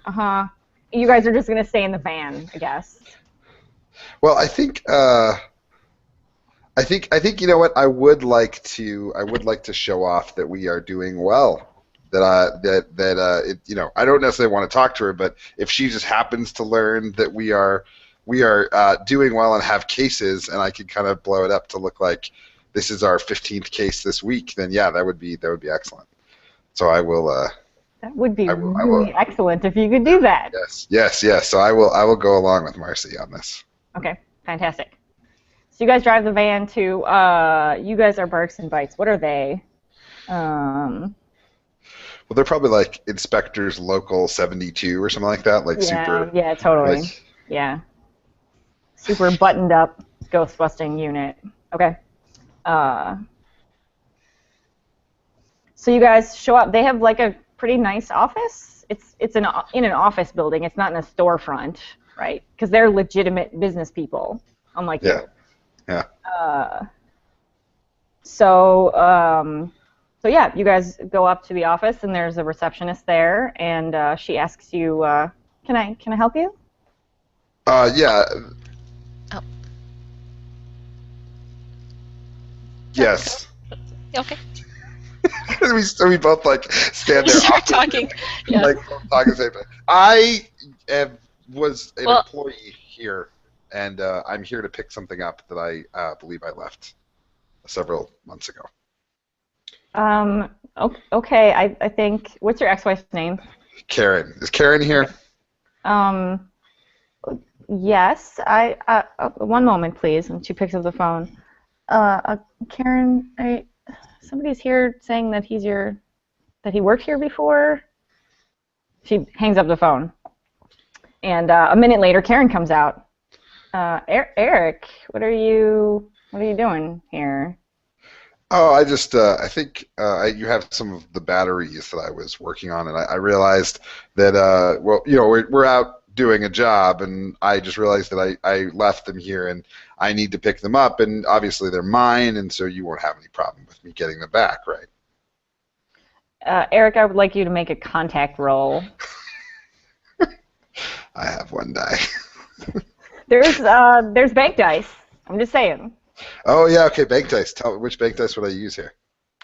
You guys are just gonna stay in the van, I guess. Well, I think you know what, I would like to show off that we are doing well. That you know, I don't necessarily want to talk to her, but if she just happens to learn that we are doing well and have cases, and I can kind of blow it up to look like this is our 15th case this week, then yeah, that would be excellent. So I will. That would be really excellent if you could do that. Yes. So I will go along with Marcy on this. Okay, fantastic. So you guys drive the van to. You guys are Barks and Bites. What are they? Well, they're probably like Inspectors Local 72 or something like that. Like super. Yeah, totally. Like, yeah. Super buttoned up ghost busting unit. Okay. So you guys show up. They have like a pretty nice office. It's in an office building. It's not in a storefront, right? Because they're legitimate business people, unlike you. Yeah. So yeah, you guys go up to the office, and there's a receptionist there, and she asks you, "Can I help you?" Yeah. Oh. Yes. Okay. we both like stand there. Start talking. Yeah. Like talking same thing. I was an employee here, and I'm here to pick something up that I believe I left several months ago. Okay. I think. What's your ex-wife's name? Karen. Is Karen here? Yes. One moment, please. And she picks up the phone. Karen, somebody's here saying that that he worked here before. She hangs up the phone, and a minute later, Karen comes out. Eric, what are you doing here? Oh, I just I think you have some of the batteries that I was working on, and I realized that well, you know, we're out doing a job, and I just realized that I left them here, and I need to pick them up, and obviously they're mine, and so you won't have any problem with me getting them back, right? Eric, I would like you to make a contact roll. I have one die. There's bank dice. I'm just saying. Oh yeah, okay, bank dice. Tell me, which bank dice would I use here?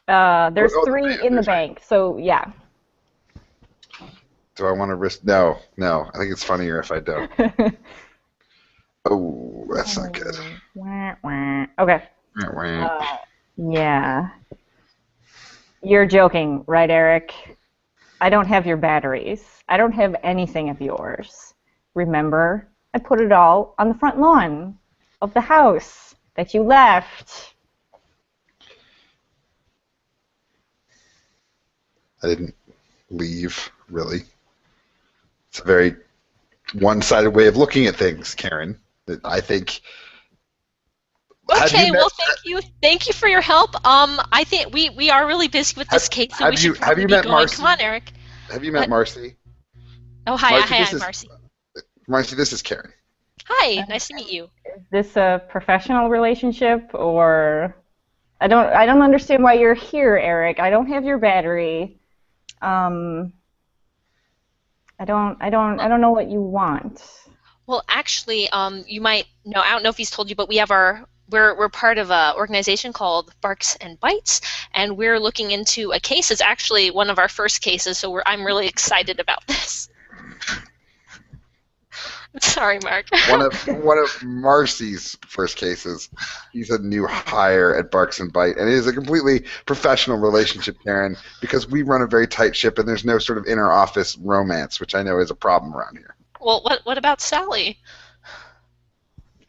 There's three in the bank, so yeah. Do I want to risk? No. I think it's funnier if I don't. Oh, that's not good. Okay. Yeah. You're joking, right, Eric? I don't have your batteries. I don't have anything of yours. Remember, I put it all on the front lawn of the house that you left. I didn't leave, really. It's a very one-sided way of looking at things, Karen. I think. Okay, well, thank you for your help. I think we are really busy with this case, so we should probably be going. Marcy? Come on, Eric. Have you met Marcy? Oh, hi, Marcy, I'm Marcy. Marcy, this is Karen. Hi, nice to meet you. Is this a professional relationship, or I don't understand why you're here, Eric. I don't have your battery. I don't know what you want. Well, actually, you might know. I don't know if he's told you, but we have we're part of an organization called Barks and Bites, and we're looking into a case. It's actually one of our first cases, so I'm really excited about this. Sorry, Mark. one of Marcy's first cases. He's a new hire at Barks and Bite, and it is a completely professional relationship, Karen, because we run a very tight ship, and there's no sort of inner office romance, which I know is a problem around here. Well, what about Sally?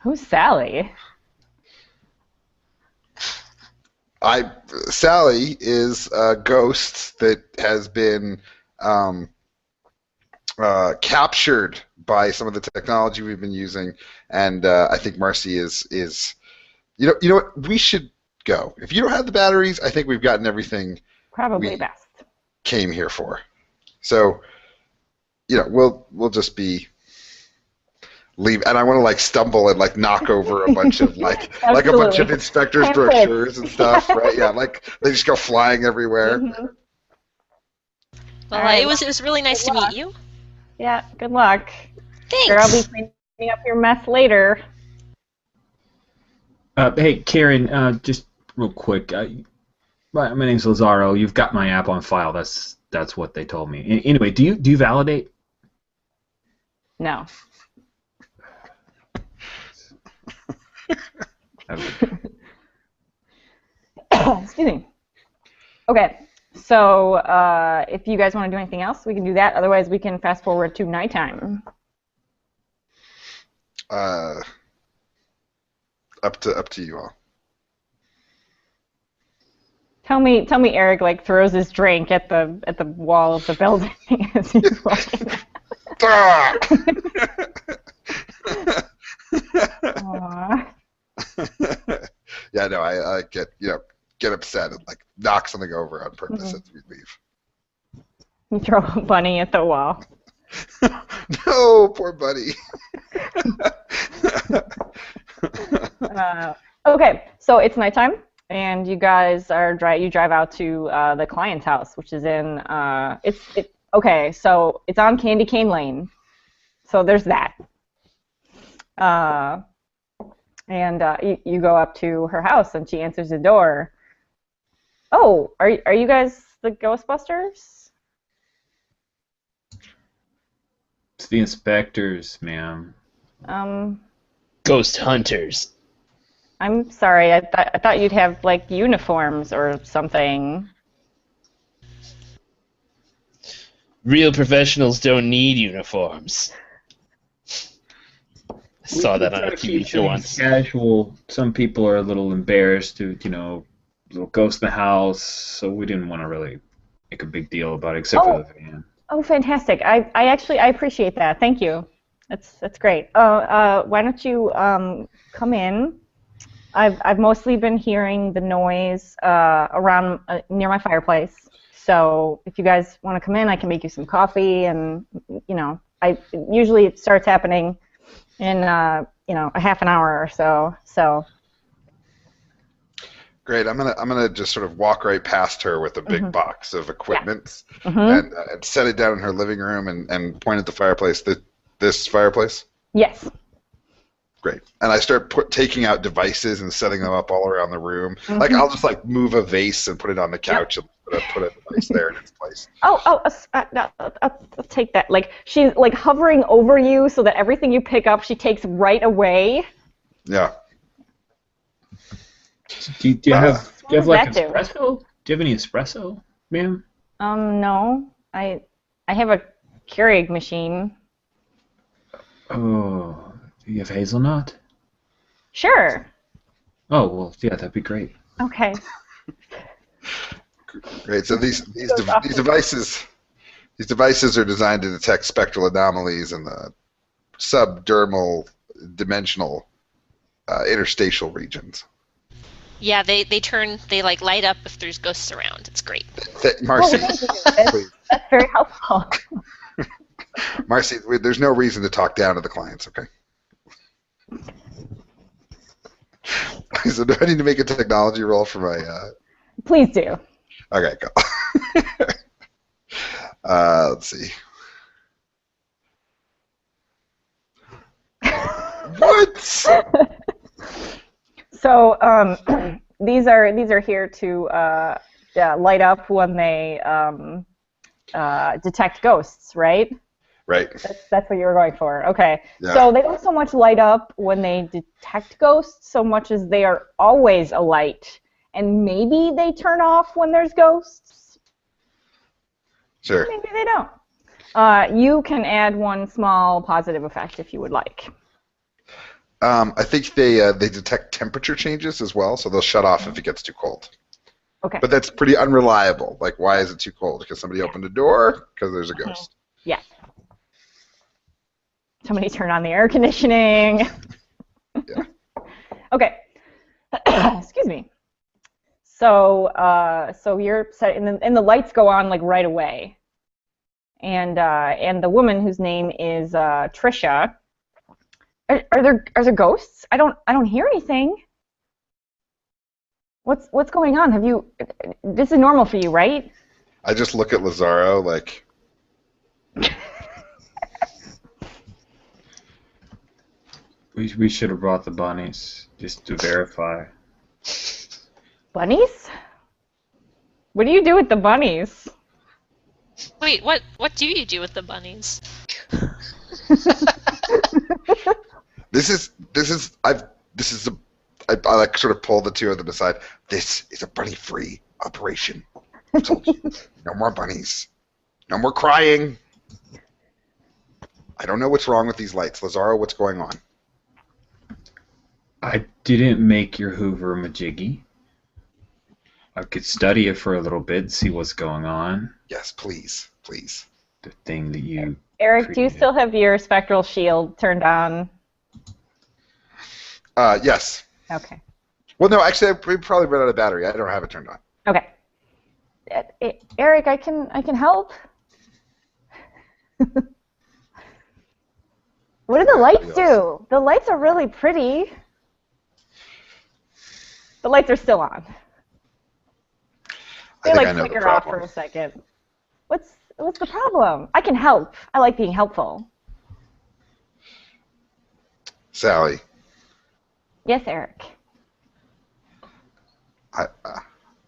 Who's Sally? Sally is a ghost that has been captured by some of the technology we've been using, and I think Marcy is you know what, we should go. If you don't have the batteries, I think we've gotten everything Probably we best. came here for. So, we'll just be leave, and I want to like stumble and like knock over a bunch of like a bunch of inspectors' Pamphlets. brochures and stuff, right? Yeah, like they just go flying everywhere. Mm-hmm. Well, All right, it was really nice to meet you. Yeah, good luck. Thanks. Sure, I'll be cleaning up your mess later. Hey, Karen, just real quick. My name's Lazaro. You've got my app on file. That's what they told me. Anyway, do you validate? No. Excuse me. Okay, so if you guys want to do anything else, we can do that. Otherwise, we can fast forward to nighttime. Up to you all. Tell me, Eric like throws his drink at the wall of the building as he's walking. Aww. Yeah, no, I get upset and like knock something over on purpose as we leave. You throw a bunny at the wall. No, poor buddy. Okay, so it's nighttime, and you guys you drive out to the client's house, which is in okay, so it's on Candy Cane Lane, so there's that. And you go up to her house, and she answers the door. Oh, are you guys the Ghostbusters? It's the inspectors, ma'am. Ghost hunters. I'm sorry. I thought you'd have like uniforms or something. Real professionals don't need uniforms. I saw that on a TV show once. Casual. Some people are a little embarrassed to, little ghost in the house, so we didn't want to really make a big deal about it, except for the van. Oh, fantastic! I appreciate that. Thank you. That's great. Why don't you come in? I've mostly been hearing the noise around near my fireplace. So if you guys want to come in, I can make you some coffee, and usually it starts happening in a half an hour or so. So. Great. I'm gonna just sort of walk right past her with a big box of equipment Mm-hmm. and set it down in her living room and point at the fireplace. This fireplace. Yes. Great. And I start taking out devices and setting them up all around the room. Mm-hmm. Like I'll just like move a vase and put it on the couch and put a device there in its place. I'll take that. Like she's like hovering over you so that everything you pick up she takes right away. Yeah. Do you have like that do? espresso? Do you have any espresso, ma'am? No. I have a Keurig machine. Oh, do you have hazelnut? Sure. Oh, well, yeah, that'd be great. Okay. Great. So these devices are designed to detect spectral anomalies in the subdermal dimensional interstitial regions. Yeah, they like light up if there's ghosts around. It's great. Marcy, That's very helpful. Marcy, there's no reason to talk down to the clients, okay? So do I need to make a technology roll for my... Please do. Okay, go. Let's see. What? So these are here to light up when they detect ghosts, right? Right. That's what you were going for. Okay. Yeah. So they don't so much light up when they detect ghosts so much as they are always alight. And maybe they turn off when there's ghosts. Sure. Maybe they don't. You can add one small positive effect if you would like. I think they detect temperature changes as well, so they'll shut off if it gets too cold. Okay. But that's pretty unreliable. Like, why is it too cold? Because somebody opened a door? Because there's a ghost. Yeah. Somebody turned on the air conditioning. Yeah. Okay. Excuse me. So you're set, and the lights go on like right away. And the woman whose name is Trisha. Are there ghosts? I don't hear anything. What's going on? This is normal for you, right? I just look at Lazaro like, We should have brought the bunnies just to verify. Bunnies? What do you do with the bunnies? Wait, what do you do with the bunnies? I like sort of pull the two of them aside. This is a bunny-free operation. I told you, no more bunnies, no more crying. I don't know what's wrong with these lights, Lazaro. What's going on? I didn't make your Hoover majiggy. I could study it for a little bit and see what's going on. Yes, please. The thing that you Eric, do you created. still have your spectral shield turned on? Yes. Okay. Well, no, actually, we probably ran out of battery. I don't have it turned on. Okay. Eric, I can help. What do the lights do? The lights are really pretty. The lights are still on. They I think like I know the flicker off for problem. a second. What's the problem? I can help. I like being helpful. Sally, Yes, Eric. I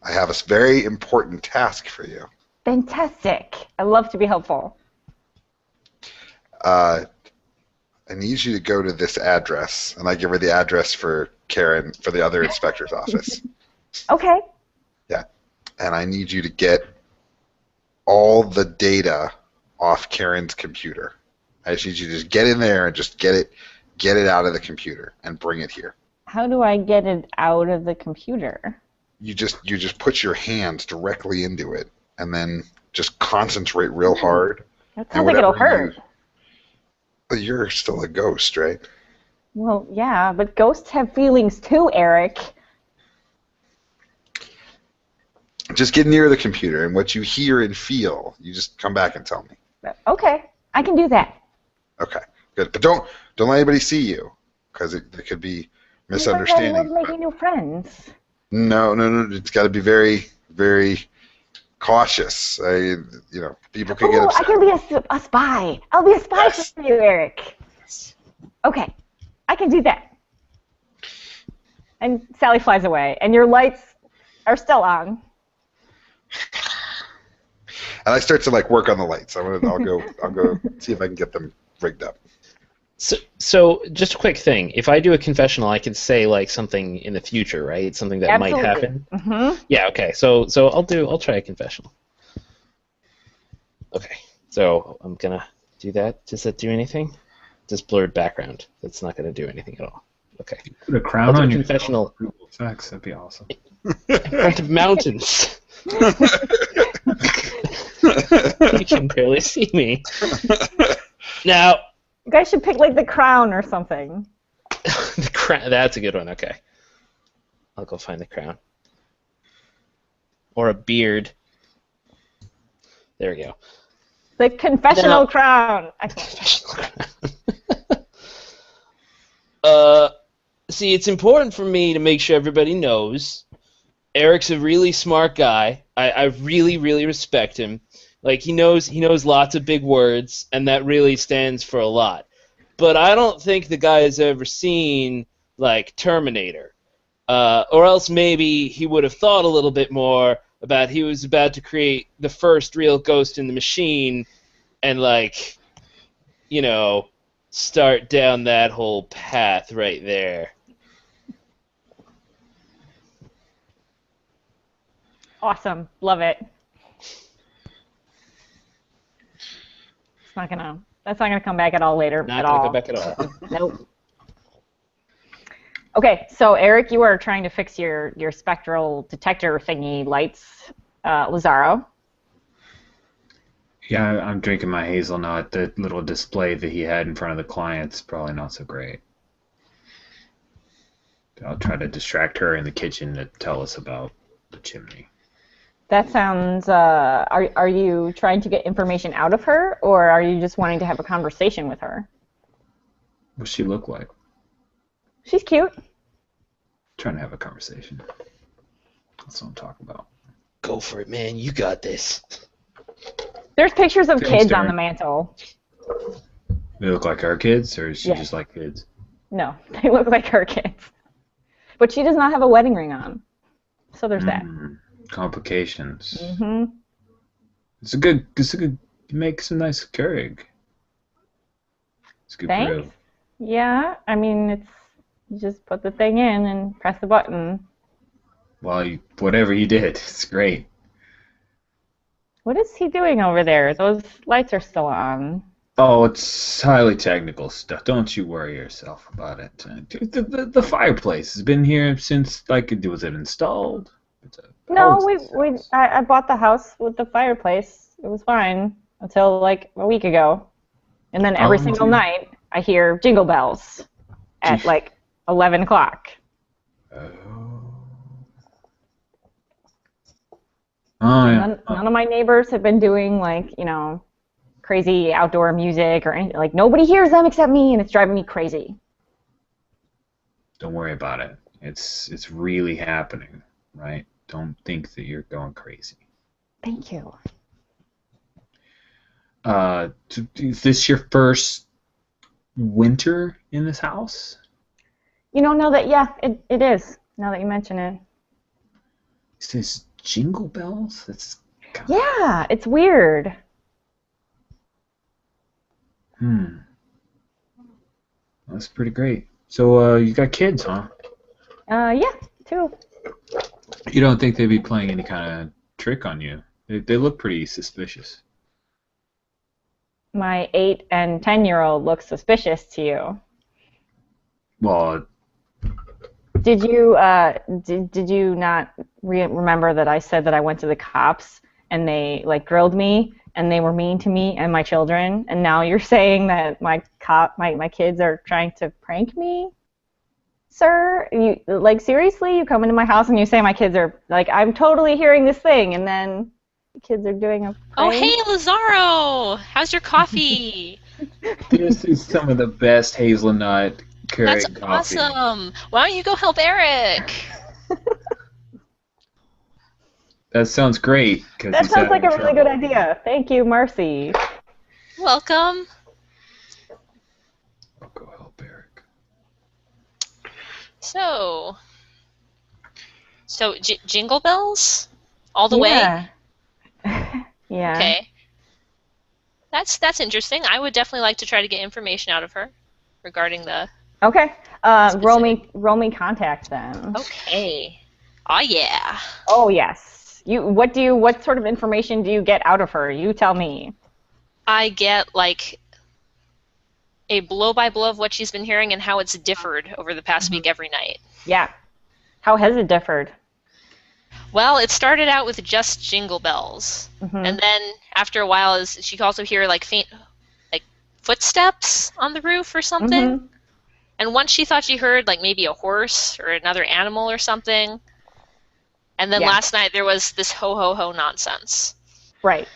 have a very important task for you. Fantastic. I love to be helpful. I need you to go to this address, and I give her the address for Karen, for the other inspector's office. Okay. Yeah. And I need you to get all the data off Karen's computer. I just need you to just get in there and just get it out of the computer and bring it here. How do I get it out of the computer? You just put your hands directly into it and then just concentrate real hard. That sounds like it'll hurt. You're still a ghost, right? Well, yeah, but ghosts have feelings too, Eric. Just get near the computer, and what you hear and feel, you just come back and tell me. Okay, I can do that. Okay, good. But don't let anybody see you, because there could be misunderstanding. I love making new friends. No. It's got to be very, very cautious. People could get upset. I can be a spy. I'll be a spy Yes. for you, Eric. Okay, I can do that. And Sally flies away, and your lights are still on. And I start to work on the lights. I'll go see if I can get them rigged up. So just a quick thing. If I do a confessional, I can say something in the future, right? Something that might happen. Mm-hmm. Yeah. Okay. So I'll try a confessional. Okay. So I'm gonna do that. Does that do anything? Just blurred background. That's not gonna do anything at all. Okay. Put a crown I'll do on a your confessional. Effects, that'd be awesome. In front of mountains. You can barely see me. Now. You guys should pick the crown or something. The crown. That's a good one. Okay. I'll go find the crown. Or a beard. There we go. The confessional No. crown. Confessional crown. See, it's important for me to make sure everybody knows Eric's a really smart guy. I really, really respect him. He knows lots of big words, and that really stands for a lot. But I don't think the guy has ever seen Terminator, or else maybe he would have thought a little bit more about he was about to create the first real Ghost in the Machine, and start down that whole path right there. Awesome. Love it. That's not gonna come back at all later. Not at gonna all. go back at all. Nope. Okay, so Eric, you are trying to fix your spectral detector thingy lights, Lazaro. Yeah, I'm drinking my hazelnut. The little display that he had in front of the client's probably not so great. I'll try to distract her in the kitchen to tell us about the chimney. That sounds. Are you trying to get information out of her, or are you just wanting to have a conversation with her? What's she look like? She's cute. Trying to have a conversation. That's what I'm talking about. Go for it, man. You got this. There's pictures of Thanks, kids on Darren. the mantle. They look like our kids, or is she Yeah. just like kids? No, they look like her kids. But she does not have a wedding ring on. So there's that. Complications. Mm-hmm. It's a good. You make some nice Keurig. It's good Thanks. brew. Yeah, I mean, it's you just put the thing in and press the button. Well, whatever you did, it's great. What is he doing over there? Those lights are still on. Oh, it's highly technical stuff. Don't you worry yourself about it. The fireplace has been here since, like, was it installed? No, I bought the house with the fireplace. It was fine until like a week ago. And then every single night I hear jingle bells at like 11 o'clock. Oh, yeah. None of my neighbors have been doing like, crazy outdoor music or anything. Like nobody hears them except me, and it's driving me crazy. Don't worry about it. It's really happening, right? Don't think that you're going crazy. Thank you. Is this your first winter in this house? Now that, yeah, it is. Now that you mention it. It says jingle bells? Yeah, it's weird. That's pretty great. So, you got kids, huh? Yeah, 2. You don't think they'd be playing any kind of trick on you? They look pretty suspicious. My 8 and 10-year-old look suspicious to you. Well, Did you did you not remember that I said that I went to the cops and they like grilled me and they were mean to me and my children, and now you're saying that my kids are trying to prank me? Sir, you like seriously? You come into my house and you say my kids are like, I'm totally hearing this thing, and then the kids are doing a prank? Oh, hey, Lazaro! How's your coffee? this is some of the best hazelnut That's Keurig coffee. awesome! Why don't you go help Eric? That sounds great. That sounds like a really good idea. Thank you, Marcy. Welcome. I'll go help Eric. So jingle bells, all the way. Yeah. Okay. That's interesting. I would definitely like to try to get information out of her regarding the. Okay. Roll me contact then. Okay. Oh yeah. Oh yes. What sort of information do you get out of her? You tell me. I get like a blow by blow of what she's been hearing and how it's differed over the past week every night. Yeah. How has it differed? Well, it started out with just jingle bells, and then after a while, she could also hear like faint, like footsteps on the roof or something. And once she thought she heard like maybe a horse or another animal or something. And then last night there was this ho ho ho nonsense. Right.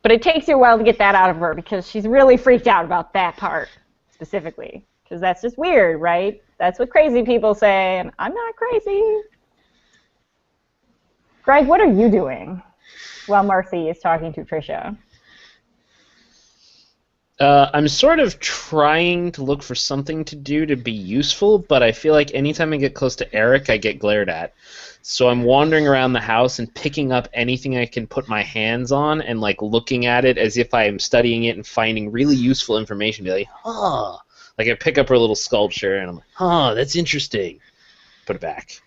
But it takes you a while to get that out of her because she's really freaked out about that part specifically. Because that's just weird, right? That's what crazy people say, and I'm not crazy. Greg, what are you doing while Marcy is talking to Trisha? I'm sort of trying to look for something to do to be useful, but I feel like anytime I get close to Eric, I get glared at. So I'm wandering around the house and picking up anything I can put my hands on and like looking at it as if I am studying it and finding really useful information. Be like, huh. Like I pick up her little sculpture and I'm like, huh, that's interesting. Put it back.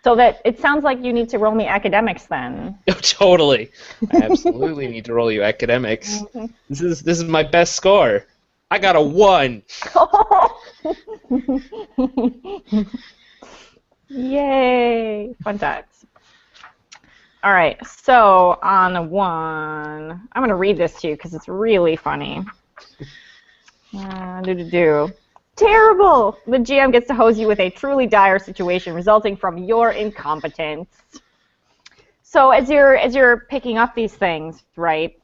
So that it sounds like you need to roll me academics then. Oh, totally. I absolutely need to roll you academics. This is my best score. I got a 1. Yay! Fun times. All right, so on a 1, I'm going to read this to you because it's really funny. Terrible! The GM gets to hose you with a truly dire situation resulting from your incompetence. So as you're picking up these things, right?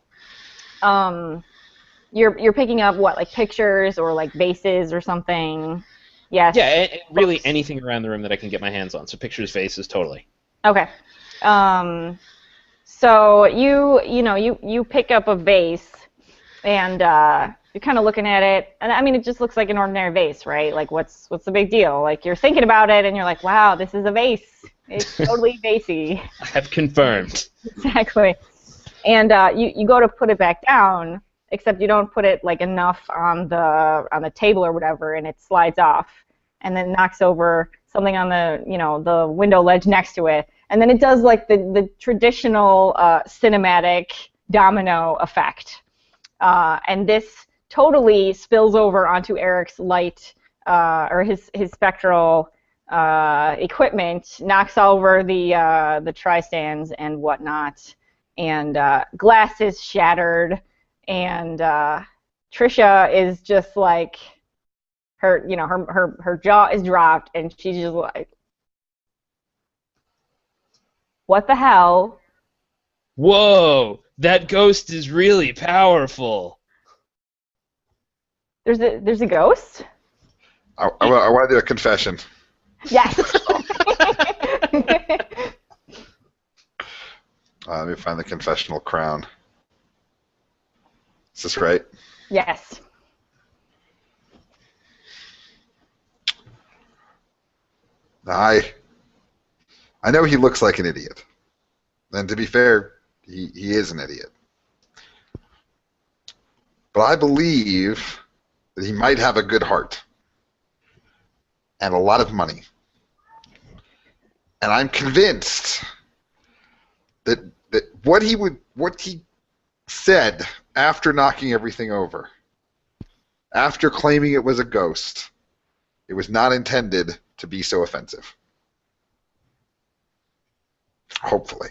You're picking up what, like pictures or like vases or something? Yes. Yeah, and really anything around the room that I can get my hands on. So pictures, faces, totally. Okay. So you pick up a vase, and you're kind of looking at it, and I mean it just looks like an ordinary vase, right? Like what's the big deal? Like you're thinking about it, and you're like, wow, this is a vase. It's totally vasey. I have confirmed. Exactly. And you go to put it back down, except you don't put it like enough on the table or whatever, and it slides off, and then knocks over something on the window ledge next to it, and then it does like the traditional cinematic domino effect, and this totally spills over onto Eric's light or his spectral equipment, knocks over the tri-stands and whatnot, and glass is shattered, and Trisha is just like her jaw is dropped, and she's just like, what the hell? Whoa, that ghost is really powerful. There's a ghost? I want to do a confession. Yes. Let me find the confessional crown. Is this right? Yes. I know he looks like an idiot. And to be fair, he is an idiot. But I believe that he might have a good heart and a lot of money. And I'm convinced that what he said after knocking everything over, after claiming it was a ghost, it was not intended to be so offensive. Hopefully.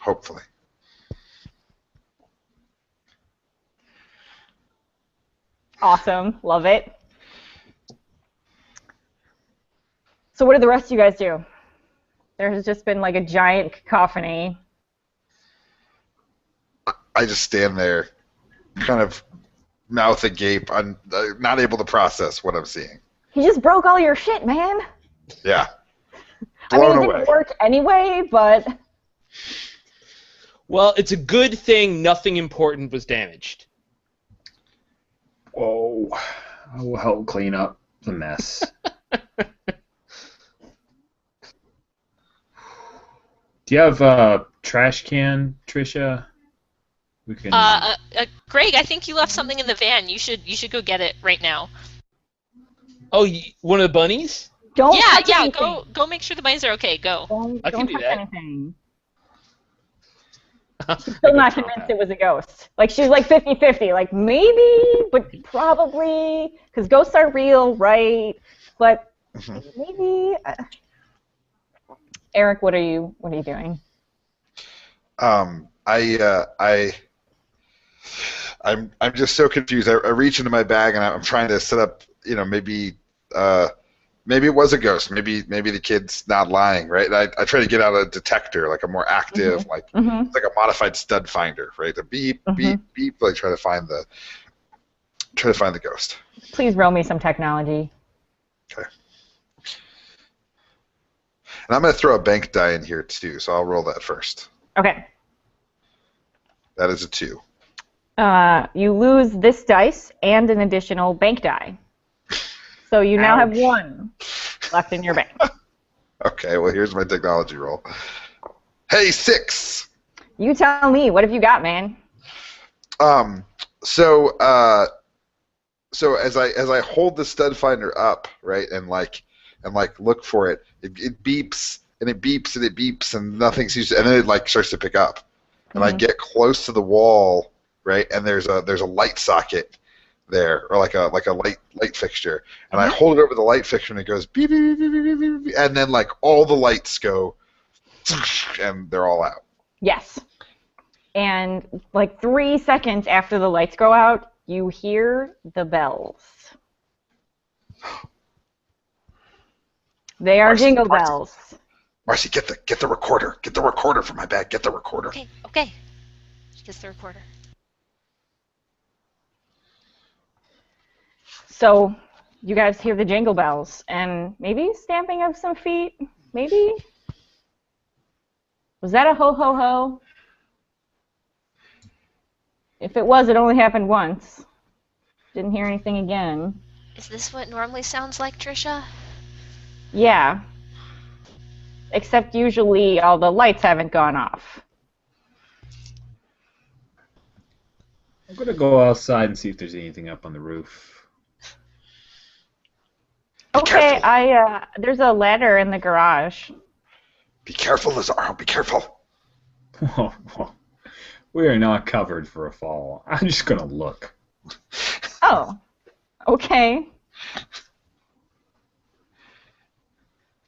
Hopefully. Awesome. Love it. So what did the rest of you guys do? There has just been like a giant cacophony. I just stand there, kind of mouth agape. I'm not able to process what I'm seeing. He just broke all your shit, man. Yeah. I mean, Blown it away. didn't work anyway, but... Well, it's a good thing nothing important was damaged. Whoa. I will help clean up the mess. Do you have a trash can, Trisha? We can. Greg, I think you left something in the van. You should go get it right now. Oh, one of the bunnies? Don't Yeah, touch anything. go make sure the bunnies are okay. Go. I can Don't do touch that. anything. She's still not convinced it was a ghost. Like, she's like 50-50. Like, maybe, but probably. Because ghosts are real, right? But maybe... Eric, what are you doing? I'm just so confused. I reach into my bag and I'm trying to set up, maybe it was a ghost. Maybe the kid's not lying, right? And I try to get out a detector, like a more active, it's like a modified stud finder, right? The beep, beep, beep, like try to find the ghost. Please roll me some technology. Okay. And I'm going to throw a bank die in here too, so I'll roll that first. Okay. That is a 2. You lose this dice and an additional bank die. So you now have 1 left in your bank. Okay, well, here's my technology roll. Hey, 6! You tell me. What have you got, man? So as I hold the stud finder up, right, and look for it, it beeps and it beeps and it beeps and nothing seems to, and then it starts to pick up, and I get close to the wall, right, and there's a light socket, there, or like a light fixture, and I hold it over the light fixture, and it goes beep beep beep beep beep beep, beep, and then like all the lights go, and they're all out. Yes. And like 3 seconds after the lights go out, you hear the bells. They are jingle bells. Marcy, get the recorder. Get the recorder from my bag. Get the recorder. Okay. She gets the recorder. So you guys hear the jingle bells and maybe stamping of some feet. Maybe. Was that a ho ho ho? If it was, it only happened once. Didn't hear anything again. Is this what normally sounds like, Trisha? Yeah. Except usually all the lights haven't gone off. I'm going to go outside and see if there's anything up on the roof. Okay, there's a ladder in the garage. Be careful, Lazaro. Be careful. We are not covered for a fall. I'm just going to look. Oh, okay.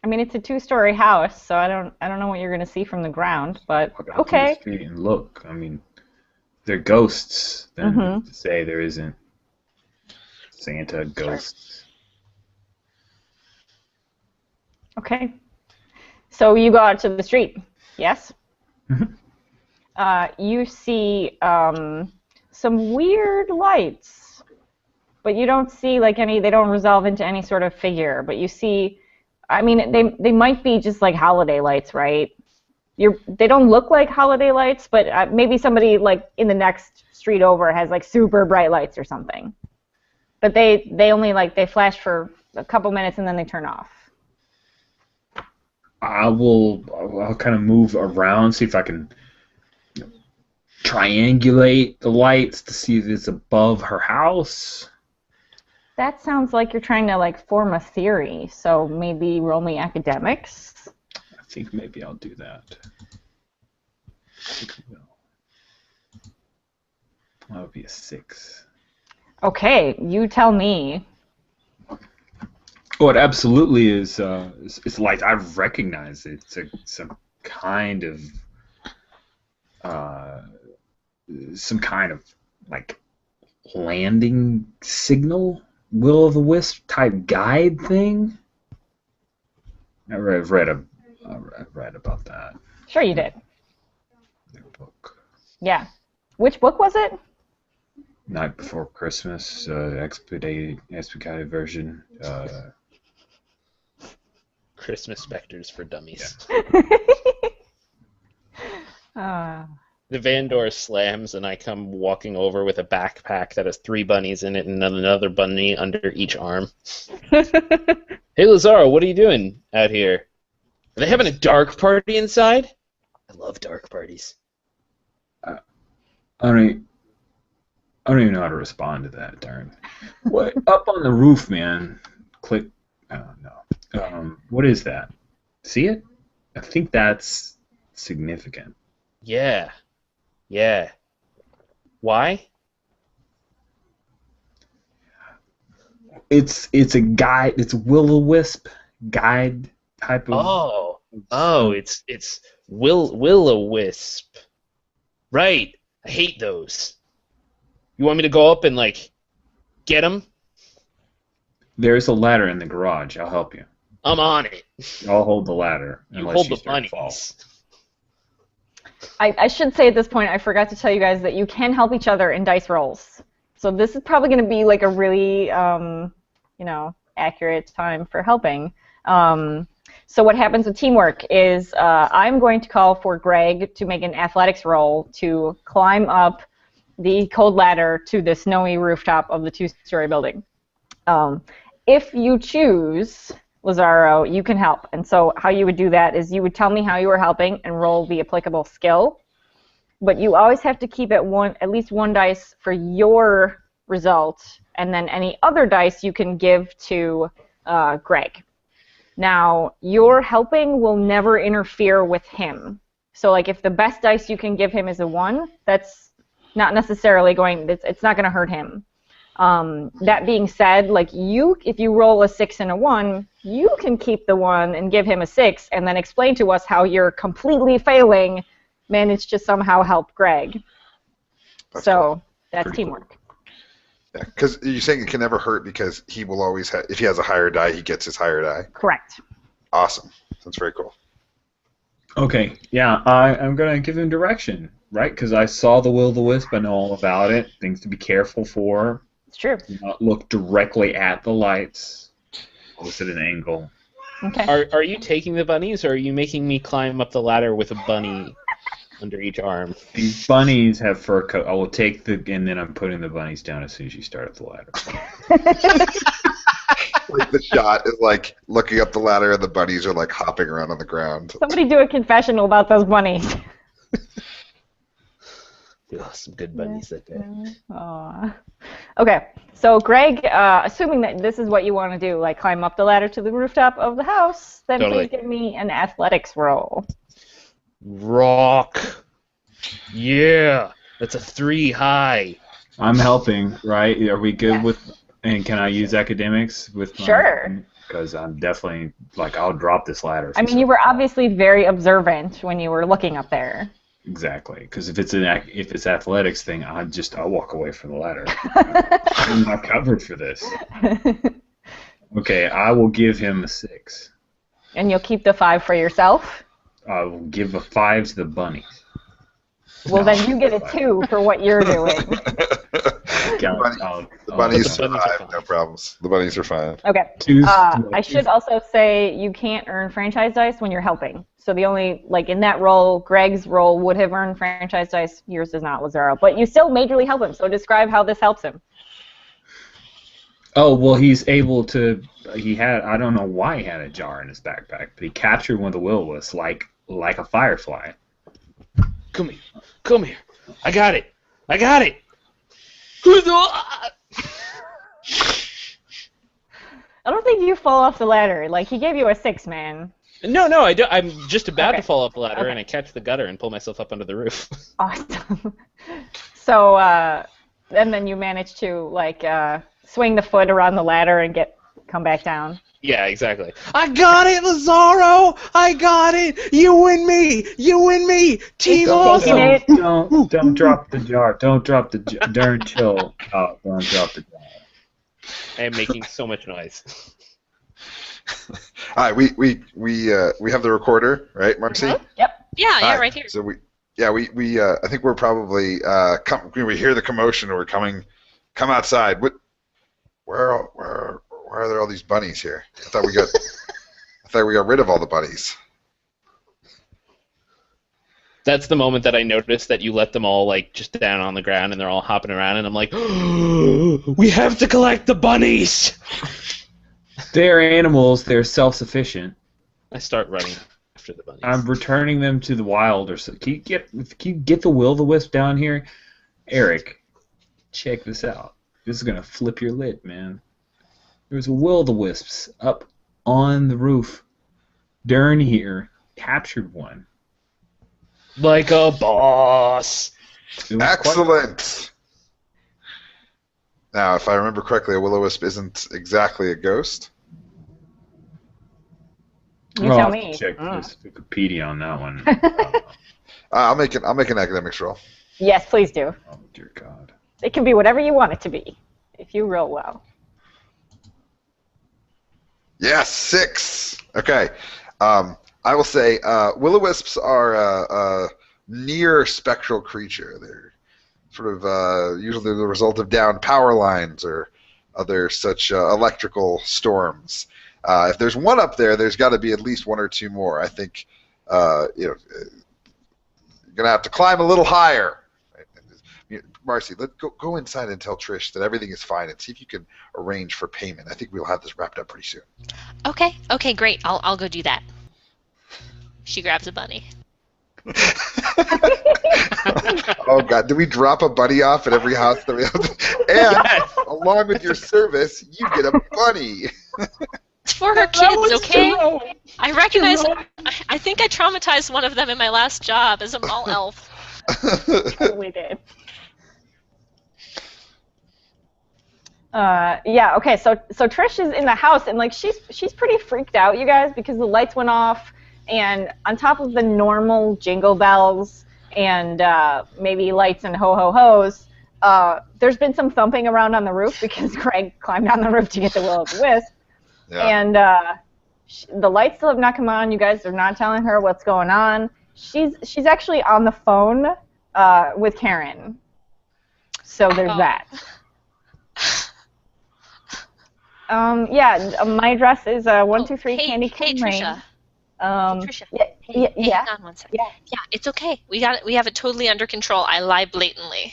I mean, it's a 2-story house, so I don't know what you're going to see from the ground, but okay. To the street and look. I mean, they're ghosts. Then to say there isn't Santa ghosts. Okay. So you go out to the street, yes? You see some weird lights, but you don't see like any. They don't resolve into any sort of figure. But you see, I mean, they might be just like holiday lights, right? They don't look like holiday lights, but maybe somebody like in the next street over has like super bright lights or something. But they only they flash for a couple minutes and then they turn off. I'll kind of move around, see if I can triangulate the lights to see if it's above her house. That sounds like you're trying to form a theory. So maybe roll me academics. I think maybe I'll do that. I think I will. That would be a 6. Okay, you tell me. Oh, it absolutely is. It's light. I recognize it. It's some kind of landing signal, will-o'-the-wisp type guide thing. I've read about that. Sure, you did. The book. Yeah. Which book was it? Night Before Christmas, expedited version. Christmas Spectres for Dummies. Yeah. The van door slams, and I come walking over with a backpack that has 3 bunnies in it and another bunny under each arm. Hey, Lazaro, what are you doing out here? Are they having a dark party inside? I love dark parties. I don't even know how to respond to that, darn. What? Up on the roof, man. Click. I don't know. What is that? See it? I think that's significant. Yeah. Why? It's a guide. It's a will-o'-wisp guide type of. It's will-o'-wisp. Right. I hate those. You want me to go up and get them? There's a ladder in the garage. I'll help you. I'm on it. I'll hold the ladder. You hold the bunnies. I should say at this point, I forgot to tell you guys that you can help each other in dice rolls. So this is probably going to be a really, accurate time for helping. So what happens with teamwork is I'm going to call for Greg to make an athletics roll to climb up the cold ladder to the snowy rooftop of the 2-story building. If you choose, Lazaro, you can help. And so how you would do that is you would tell me how you were helping and roll the applicable skill. But you always have to keep at least one dice for your result, and then any other dice you can give to Greg. Now, your helping will never interfere with him. So if the best dice you can give him is a 1, that's not necessarily it's not going to hurt him. That being said, like if you roll a 6 and a 1, you can keep the 1 and give him a 6, and then explain to us how you're completely failing, managed to somehow help Greg. That's so cool. that's Pretty teamwork. Yeah, because you're saying it can never hurt because he will always have. If he has a higher die, he gets his higher die. Correct. Awesome. That's very cool. Okay, yeah, I'm going to give him direction, right? Because I saw the will-o-the-wisp, I know all about it, things to be careful for, It's true. not look directly at the lights, always at an angle. Okay. Are you taking the bunnies, or are you making me climb up the ladder with a bunny under each arm? These bunnies have fur coat. I will take and then I'm putting the bunnies down as soon as you start up the ladder. Like the shot is like looking up the ladder, and the bunnies are like hopping around on the ground. Somebody do a confessional about those bunnies. Oh, some good bunnies that day. Aw. Okay, so Greg, assuming that this is what you want to do, like climb up the ladder to the rooftop of the house, then Totally. please give me an athletics roll. Rock. Yeah. That's a 3 high. I'm helping, right? Are we good with? And can I use academics with? Sure. Because I'm definitely I'll drop this ladder. I mean, you were obviously very observant when you were looking up there. Exactly, because if it's athletics thing, I'll walk away from the ladder. I'm not covered for this. Okay, I will give him a 6. And you'll keep the 5 for yourself? I will give a 5 to the bunnies. Well, then you get a 2 for what you're doing. The bunnies are fine. No problems. The bunnies are fine. Okay. I should also say you can't earn franchise dice when you're helping. So the only, in that role, Greg's role would have earned franchise dice. Yours does not, Lazaro. But you still majorly help him. So describe how this helps him. Oh, well, he's able to. I don't know why he had a jar in his backpack, but he captured one of the will-o-wisps like a firefly. Come here. Come here. I got it. I got it. I don't think you fall off the ladder. He gave you a 6, man. No, I do. I'm just about to fall off the ladder, Okay. and I catch the gutter and pull myself up under the roof. Awesome. So, and then you manage to, swing the foot around the ladder and come back down. Yeah, exactly. I got it, Lazaro! I got it! You and me! You and me! Team awesome! Don't drop the jar. Don't drop the jar. Darn chill. Don't drop the jar. I am making so much noise. All right, we have the recorder, right, Marcy? Yep. Yeah, All right here. So we I think we're probably we hear the commotion, or we're coming. Come outside. Where are there all these bunnies here? I thought we got rid of all the bunnies. That's the moment that I noticed that you let them all just down on the ground and they're all hopping around, and I'm like, we have to collect the bunnies. They're animals. They're self-sufficient. I start running after the bunnies. I'm returning them to the wild. Can you get the will-o-the-wisp down here? Eric, check this out. This is gonna flip your lid, man. There's a will-o-the-wisps up on the roof. Dern here captured one. Like a boss. Excellent. Now, if I remember correctly, a will-o-wisp isn't exactly a ghost. You tell me. Check this Wikipedia on that one. I'll make an academics roll. Yes, please do. Oh dear God. It can be whatever you want it to be, if you roll well. Yes, 6. Okay. I will say will-o-wisps are a near spectral creature. They're sort of usually the result of downed power lines or other such electrical storms. If there's one up there, there's got to be at least 1 or 2 more. I think you're going to have to climb a little higher. Marcy, let's go inside and tell Trish that everything is fine and see if you can arrange for payment. I think we'll have this wrapped up pretty soon. Okay, great. I'll go do that. She grabs a bunny. Oh God! Did we drop a bunny off at every house that we have? And along with your service, you get a bunny. It's for her kids, okay? I recognize. I think I traumatized one of them in my last job as a mall elf. Totally did. Yeah. Okay. So Trish is in the house, and like she's pretty freaked out, you guys, because the lights went off, and on top of the normal jingle bells and maybe lights and ho ho hos, there's been some thumping around on the roof because Greg climbed on the roof to get the will-o'-the-wisp, Yeah. and the lights still have not come on. You guys are not telling her what's going on. She's actually on the phone with Karen. So there's that. Yeah, my address is 123 Candy Cane Lane. Trisha. Trisha. Yeah. Hang on one second. Yeah, it's okay. We have it totally under control. I lie blatantly.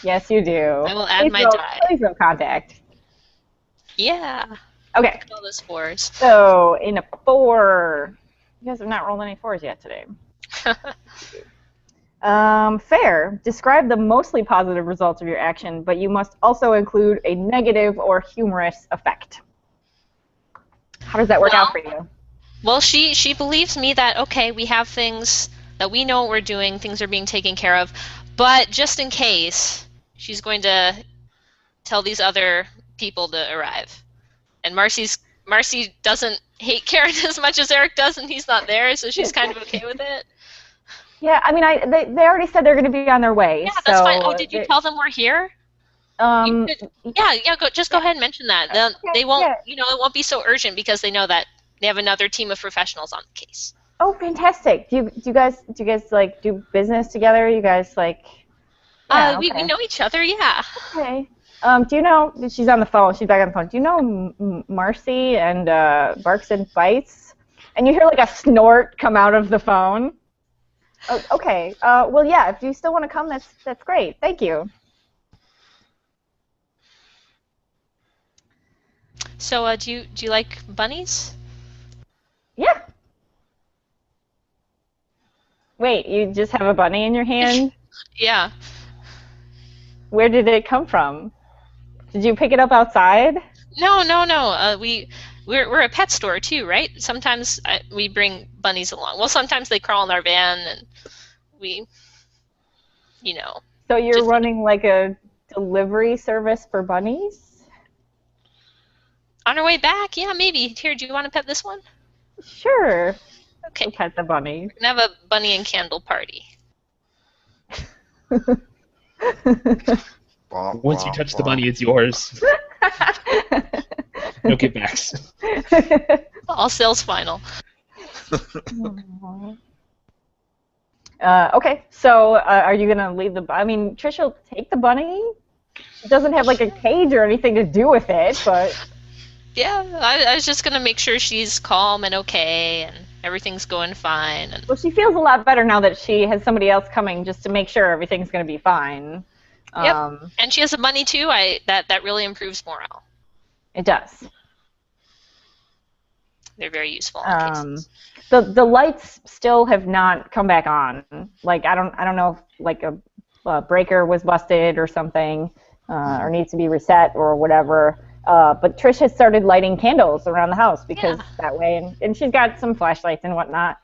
Yes, you do. I will add my die. Please no contact. Yeah. Okay. All those 4s. So in a 4, you guys have not rolled any 4s yet today. Fair. Describe the mostly positive results of your action, but you must also include a negative or humorous effect. How does that work out for you? Well, she believes me that, okay, we have things that we know what we're doing, things are being taken care of, but just in case, she's going to tell these other people to arrive. And Marcy doesn't hate Karen as much as Eric does, and he's not there, so she's kind of okay with it. Yeah, I mean, they already said they're going to be on their way. Yeah, that's fine. Oh, did you tell them we're here? Yeah. Just go ahead and mention that. They won't. Yeah. It won't be so urgent because they know that they have another team of professionals on the case. Oh, fantastic! Do you guys like do business together? You guys like? Yeah, we know each other. Yeah. Okay. Do you know she's on the phone? She's back on the phone. Do you know Marcy and Barks and Bites? And you hear like a snort come out of the phone. Oh, okay. Well, yeah. If you still want to come, that's great. Thank you. So, do you like bunnies? Yeah. Wait, you just have a bunny in your hand? Yeah. Where did it come from? Did you pick it up outside? No. We're a pet store too, right? Sometimes we bring bunnies along. Well, sometimes they crawl in our van, and we, So you're running like a delivery service for bunnies? On our way back, yeah, maybe. Here, do you want to pet this one? Sure. Okay. We'll pet the bunny. We're gonna have a bunny and candle party. Once you touch the bunny, it's yours. No kickbacks. All sales final. Okay, so are you gonna leave the? I mean, Trish will take the bunny. She doesn't have like a cage or anything to do with it, but. Yeah, I was just gonna make sure she's calm and okay, and everything's going fine. And Well, she feels a lot better now that she has somebody else coming just to make sure everything's gonna be fine. Yep. And she has a bunny too. That really improves morale. It does. They're very useful in cases. The lights still have not come back on. Like I don't know if like a breaker was busted or something, or needs to be reset or whatever. But Trish has started lighting candles around the house because that way, and she's got some flashlights and whatnot.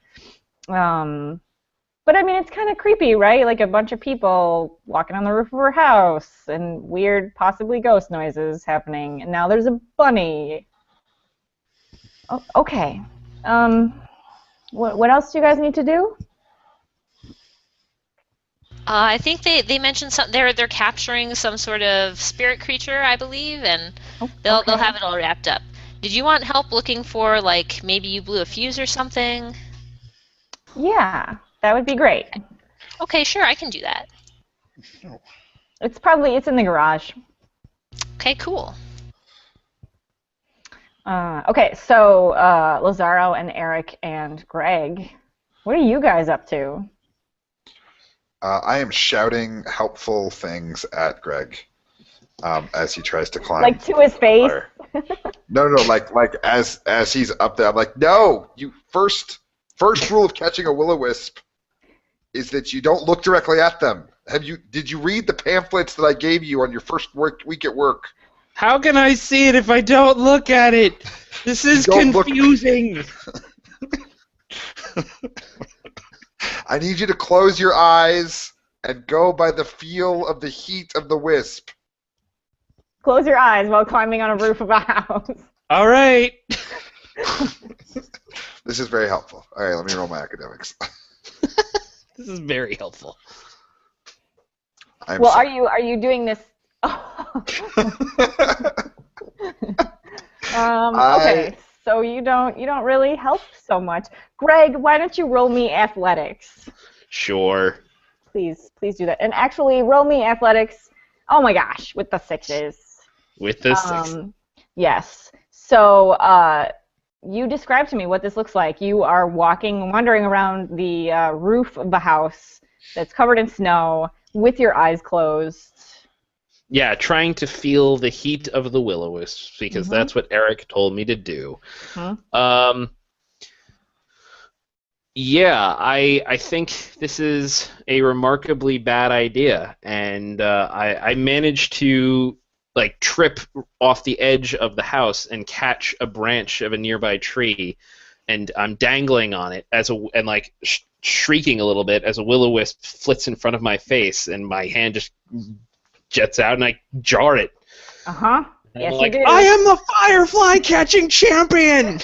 But I mean, it's kind of creepy, right? Like a bunch of people walking on the roof of her house and weird, possibly ghost noises happening. And now there's a bunny. Oh, okay. What else do you guys need to do? I think they mentioned they're capturing some sort of spirit creature, I believe, and they'll have it all wrapped up. Did you want help looking for, like, maybe you blew a fuse or something? Yeah, that would be great. Okay, sure, I can do that. It's in the garage. Okay, cool. Okay, so Lazaro and Eric and Greg, what are you guys up to? I am shouting helpful things at Greg as he tries to climb. Like to his face? No, like as he's up there, I'm like, no, you first rule of catching a will-o'-wisp is that you don't look directly at them. Did you read the pamphlets that I gave you on your first week at work? How can I see it if I don't look at it? This is confusing. I need you to close your eyes and go by the feel of the heat of the wisp. Close your eyes while climbing on a roof of a house. All right. This is very helpful. All right, let me roll my academics. This is very helpful. Well, are you doing this? Okay, so you don't really help so much. Greg, why don't you roll me athletics? Sure. Please do that. And actually, roll me athletics. Oh my gosh, with the sixes. With the six. Yes. So you describe to me what this looks like. You are wandering around the roof of the house that's covered in snow with your eyes closed. Yeah, trying to feel the heat of the will-o-wisps, because that's what Eric told me to do. Yeah, I think this is a remarkably bad idea, and I managed to trip off the edge of the house and catch a branch of a nearby tree, and I'm dangling on it shrieking a little bit as a will-o-wisp flits in front of my face, and my hand just jets out and I jar it. Yes, you do. I am the firefly catching champion.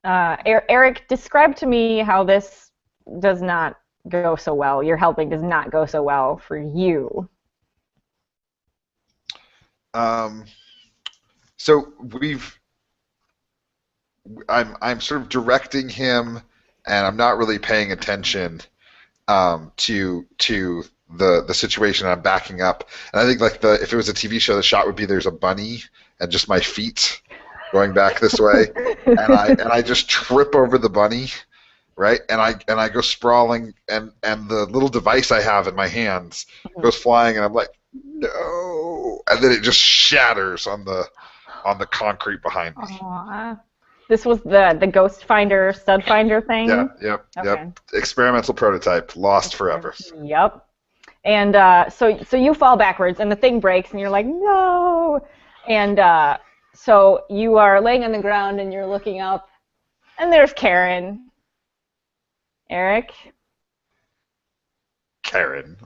Eric, describe to me how this does not go so well. Your helping does not go so well for you. So I'm sort of directing him, and I'm not really paying attention to the situation. I'm backing up, and I think if it was a TV show, the shot would be there's a bunny and just my feet going back this way, and I just trip over the bunny, right? And I go sprawling, and the little device I have in my hands goes flying, and I'm like, no, and then it just shatters on the concrete behind me. Aww. This was the ghost finder, stud finder thing? Yeah, yep. Experimental prototype, lost forever. Yep. And so you fall backwards, and the thing breaks, and you're like, no! And so you are laying on the ground, and you're looking up, and there's Karen. Eric? Karen.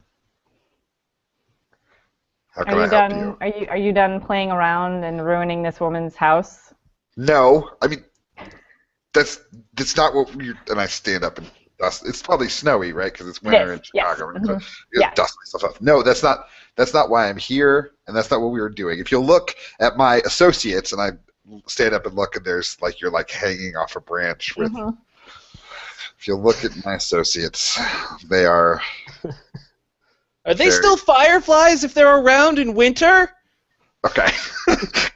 How can I help you? Are you done playing around and ruining this woman's house? No, I mean, that's not what we're. And I stand up and dust. It's probably snowy, right? Because it's winter in Chicago. Yes. Dust myself up. No, that's not why I'm here, and that's not what we were doing. If you look at my associates, and I stand up and look, and there's you're hanging off a branch with. If you look at my associates, they are. Are they still fireflies if they're around in winter? Okay.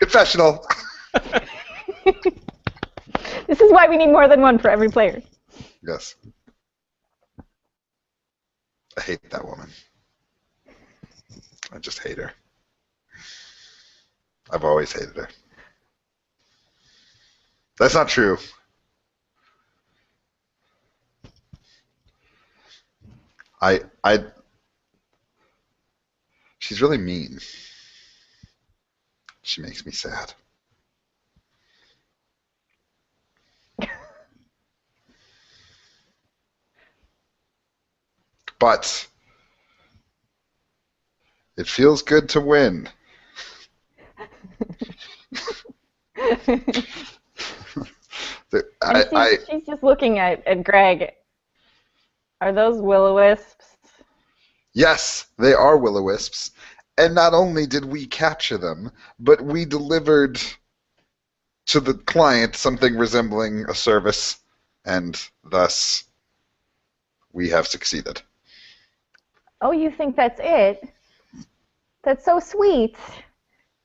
Confessional. This is why we need more than one for every player. Yes. I hate that woman. I just hate her. I've always hated her. That's not true. She's really mean. She makes me sad. But it feels good to win. She's just looking at Greg. Are those will-o-wisps? Yes, they are will-o-wisps. And not only did we capture them, but we delivered to the client something resembling a service, and thus we have succeeded. Oh, you think that's it? That's so sweet.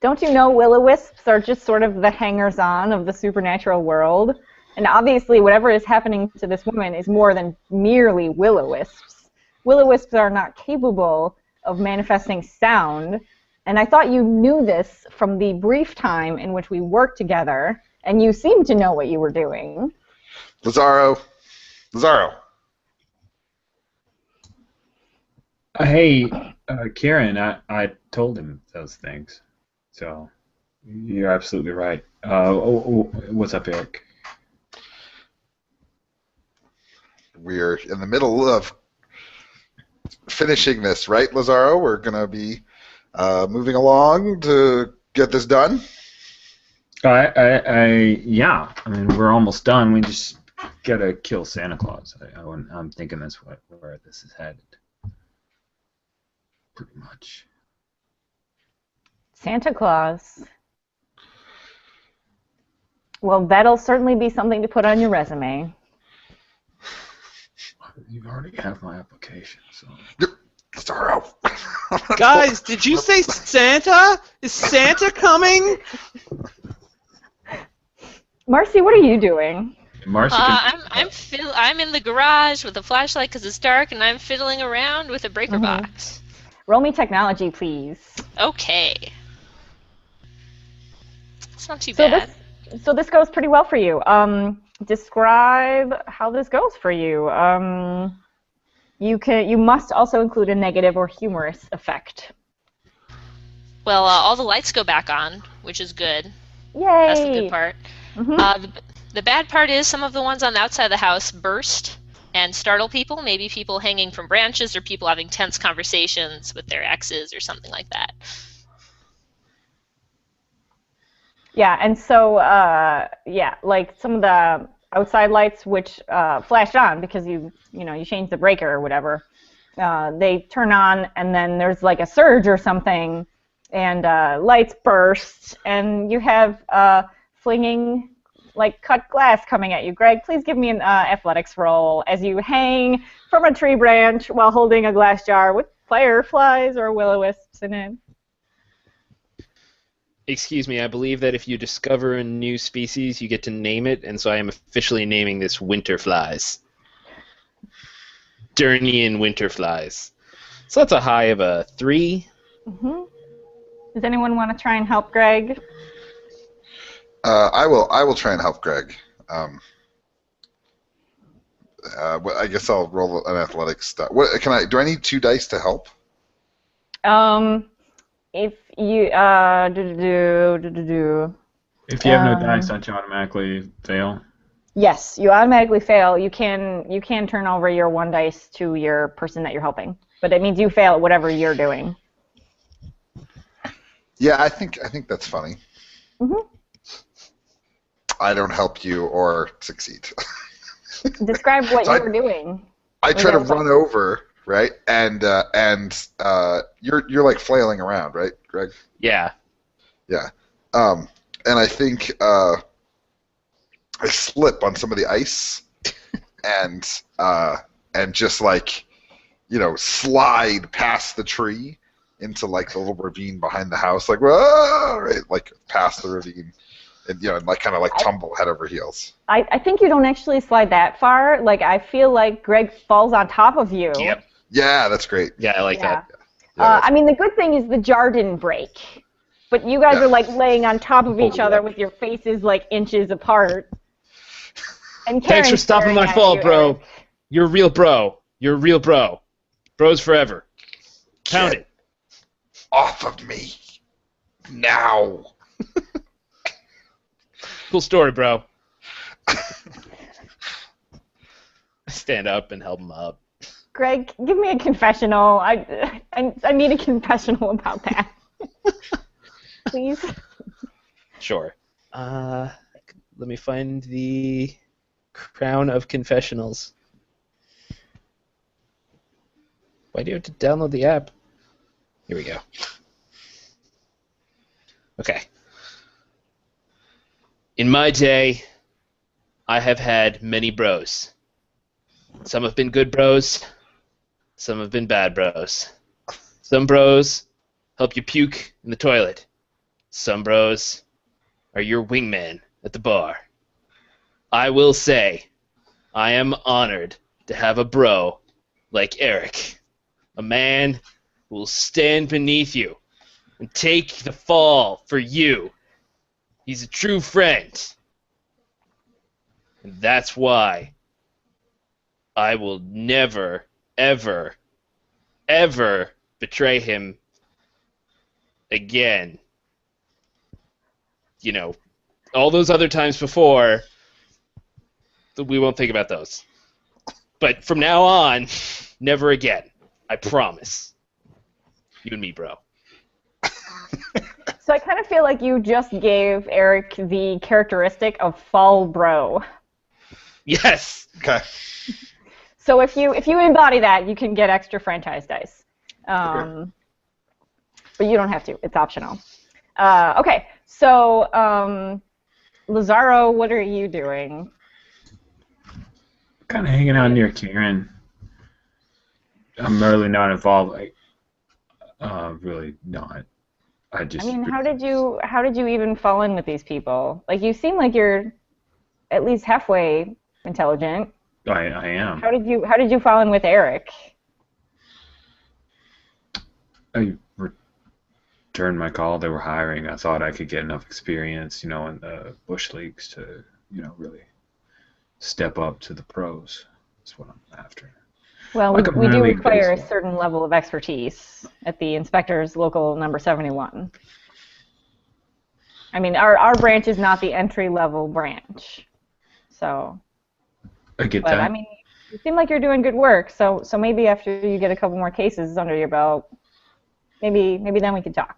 Don't you know will-o-wisps are just sort of the hangers-on of the supernatural world? And obviously whatever is happening to this woman is more than merely will-o-wisps. Will-o-wisps are not capable of manifesting sound, and I thought you knew this from the brief time in which we worked together, and you seemed to know what you were doing. Lazaro. Hey, Karen, I told him those things, so you're absolutely right. What's up, Eric? we're in the middle of finishing this, right, Lazaro? We're gonna be moving along to get this done. Yeah. I mean, we're almost done. We just gotta kill Santa Claus. I'm thinking that's where this is headed. Pretty much. Santa Claus. Well, that'll certainly be something to put on your resume. You already have my application, so. Lazaro. Guys, did you say Santa? Is Santa coming? Marcy, what are you doing? Marcy I'm in the garage with a flashlight because it's dark, and I'm fiddling around with a breaker box. Roll me technology, please. Okay. It's not too bad. So this goes pretty well for you. Describe how this goes for you. You must also include a negative or humorous effect. Well, all the lights go back on, which is good. Yay! That's the good part. The bad part is some of the ones on the outside of the house burst and startle people, maybe people hanging from branches or people having tense conversations with their exes or something like that. Yeah, and so, like some of the outside lights which flashed on because you changed the breaker or whatever, they turn on and then there's like a surge or something and lights burst and you have flinging like cut glass coming at you. Greg, please give me an athletics roll as you hang from a tree branch while holding a glass jar with fireflies or will-o-wisps in it. Excuse me, I believe that if you discover a new species, you get to name it, and so I am officially naming this winterflies. Durnian winterflies. So that's a high of a 3. Does anyone want to try and help Greg? I will try and help Greg. Well, I guess I'll roll an athletics stuff. Do I need 2 dice to help? If you If you have no dice, don't you automatically fail? Yes, you automatically fail. You can turn over your 1 dice to your person that you're helping, but it means you fail at whatever you're doing. Yeah, I think that's funny. I don't help you or succeed. Describe what you were doing. I try to run over, right? And you're like flailing around, right, Greg? Yeah. Yeah. And I think I slip on some of the ice and just like, slide past the tree into like the little ravine behind the house, like whoa, right, like past the ravine. And, and like kind of like tumble head over heels. I think you don't actually slide that far. Like, I feel like Greg falls on top of you. Yep. Yeah, that's great. Yeah, I like that. Yeah, I mean, the good thing is the jar didn't break. But you guys are, like, laying on top of each other with your faces, like, inches apart. And Thanks for Karen's stopping my staring at fall, you, bro. Eric. You're a real bro. You're a real bro. Bros forever. Count it. Off of me. Now. Cool story, bro. I stand up and help him up. Greg, give me a confessional. I need a confessional about that. Please. Sure. Let me find the Crown of Confessionals. Why do you have to download the app? Here we go. Okay. In my day, I have had many bros. Some have been good bros. Some have been bad bros. Some bros help you puke in the toilet. Some bros are your wingman at the bar. I will say, I am honored to have a bro like Eric. A man who will stand beneath you and take the fall for you. He's a true friend. And that's why I will never, ever, ever betray him again. All those other times before, we won't think about those. But from now on, never again. I promise. You and me, bro. So I kind of feel like you just gave Eric the characteristic of fall bro. Yes. Okay. So if you embody that, you can get extra franchise dice. Okay. But you don't have to. It's optional. Okay, so Lazaro, what are you doing? Kind of hanging out near Karen. I'm really not involved. Really not. I mean, how did you even fall in with these people? Like, you seem like you're at least halfway intelligent. I am. How did you fall in with Eric? I returned my call. They were hiring. I thought I could get enough experience, in the bush leagues to, really step up to the pros. That's what I'm after. Well, Like we do minor league require a baseball. certain level of expertise at the Inspectors Local Number 71. I mean, our branch is not the entry-level branch, so. I get But that. I mean, you seem like you're doing good work. So maybe after you get a couple more cases under your belt, maybe then we can talk.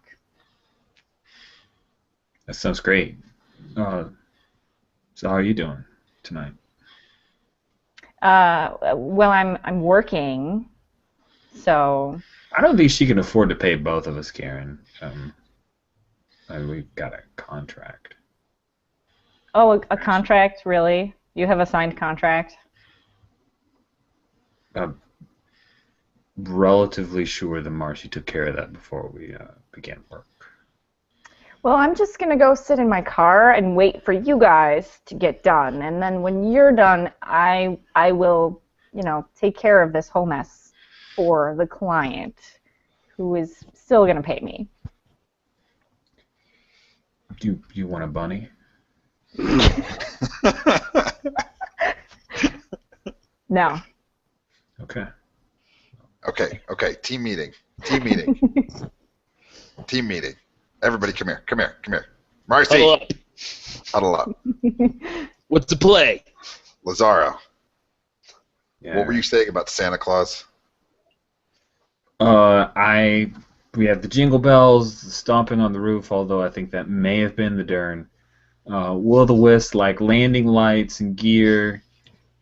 That sounds great. So how are you doing tonight? Well, I'm working, so. I don't think she can afford to pay both of us, Karen. And we've got a contract. Oh, a contract, really? You have a signed contract? I'm relatively sure that Marcy took care of that before we began work. Well, I'm just gonna go sit in my car and wait for you guys to get done, and then when you're done, I will, take care of this whole mess for the client, who is still gonna pay me. Do you want a bunny? No. Okay. Okay. Team meeting. Team meeting. Everybody, come here. Marcy, huddle up. What's the play? Lazaro, Yeah. what were you saying about Santa Claus? We have the jingle bells stomping on the roof, although I think that may have been the Dern. Will-o'-the-wisp, like landing lights and gear.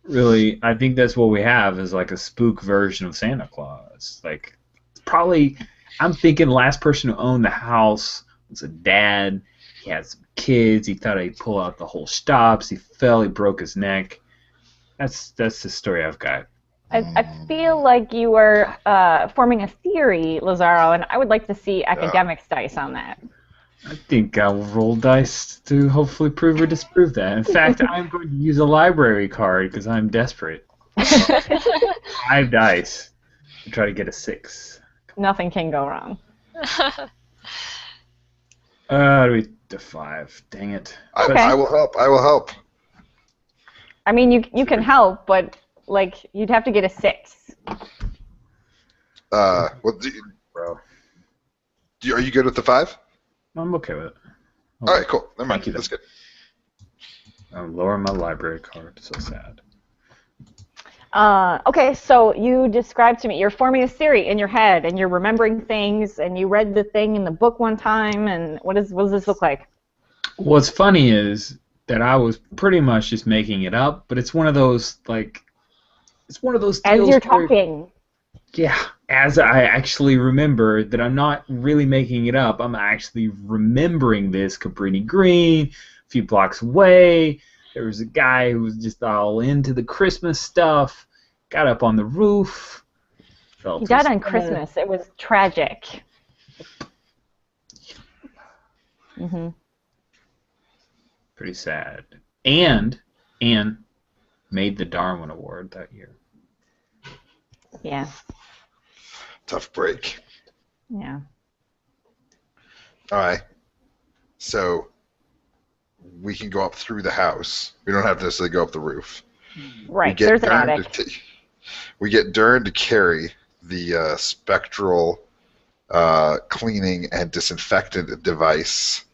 Really, I think that's what we have is like a spook version of Santa Claus. Like, probably, I'm thinking last person who owned the house was a dad. He had some kids. He thought he'd pull out the whole stops. He fell. He broke his neck. That's the story I've got. I feel like you are forming a theory, Lazaro, and I would like to see academics dice on that. I think I will roll dice to hopefully prove or disprove that. In fact, I'm going to use a library card because I'm desperate. 5 dice to try to get a 6. Nothing can go wrong. The 5. Dang it. Okay. I will help. I mean, you can help, but like you'd have to get a 6. Well, Bro, are you good with the 5? I'm okay with it. All right, cool. Never mind. Thank you, That's good. I'm lowering my library card. So sad. Okay, so you described to me, you're forming a theory in your head, and you're remembering things, and you read the thing in the book one time, and what does this look like? What's funny is that I was pretty much just making it up, but it's one of those it's one of those As deals you're where- talking. Yeah, as I actually remember that I'm not really making it up. I'm actually remembering this. Cabrini Green, a few blocks away. There was a guy who was just all into the Christmas stuff. Got up on the roof. He died on Christmas. It was tragic. Mm-hmm. Pretty sad. And made the Darwin Award that year. Yeah. Tough break. Yeah. All right. So we can go up through the house. We don't have to necessarily go up the roof. Right. There's an Dern attic. we get Dern to carry the spectral cleaning and disinfectant device.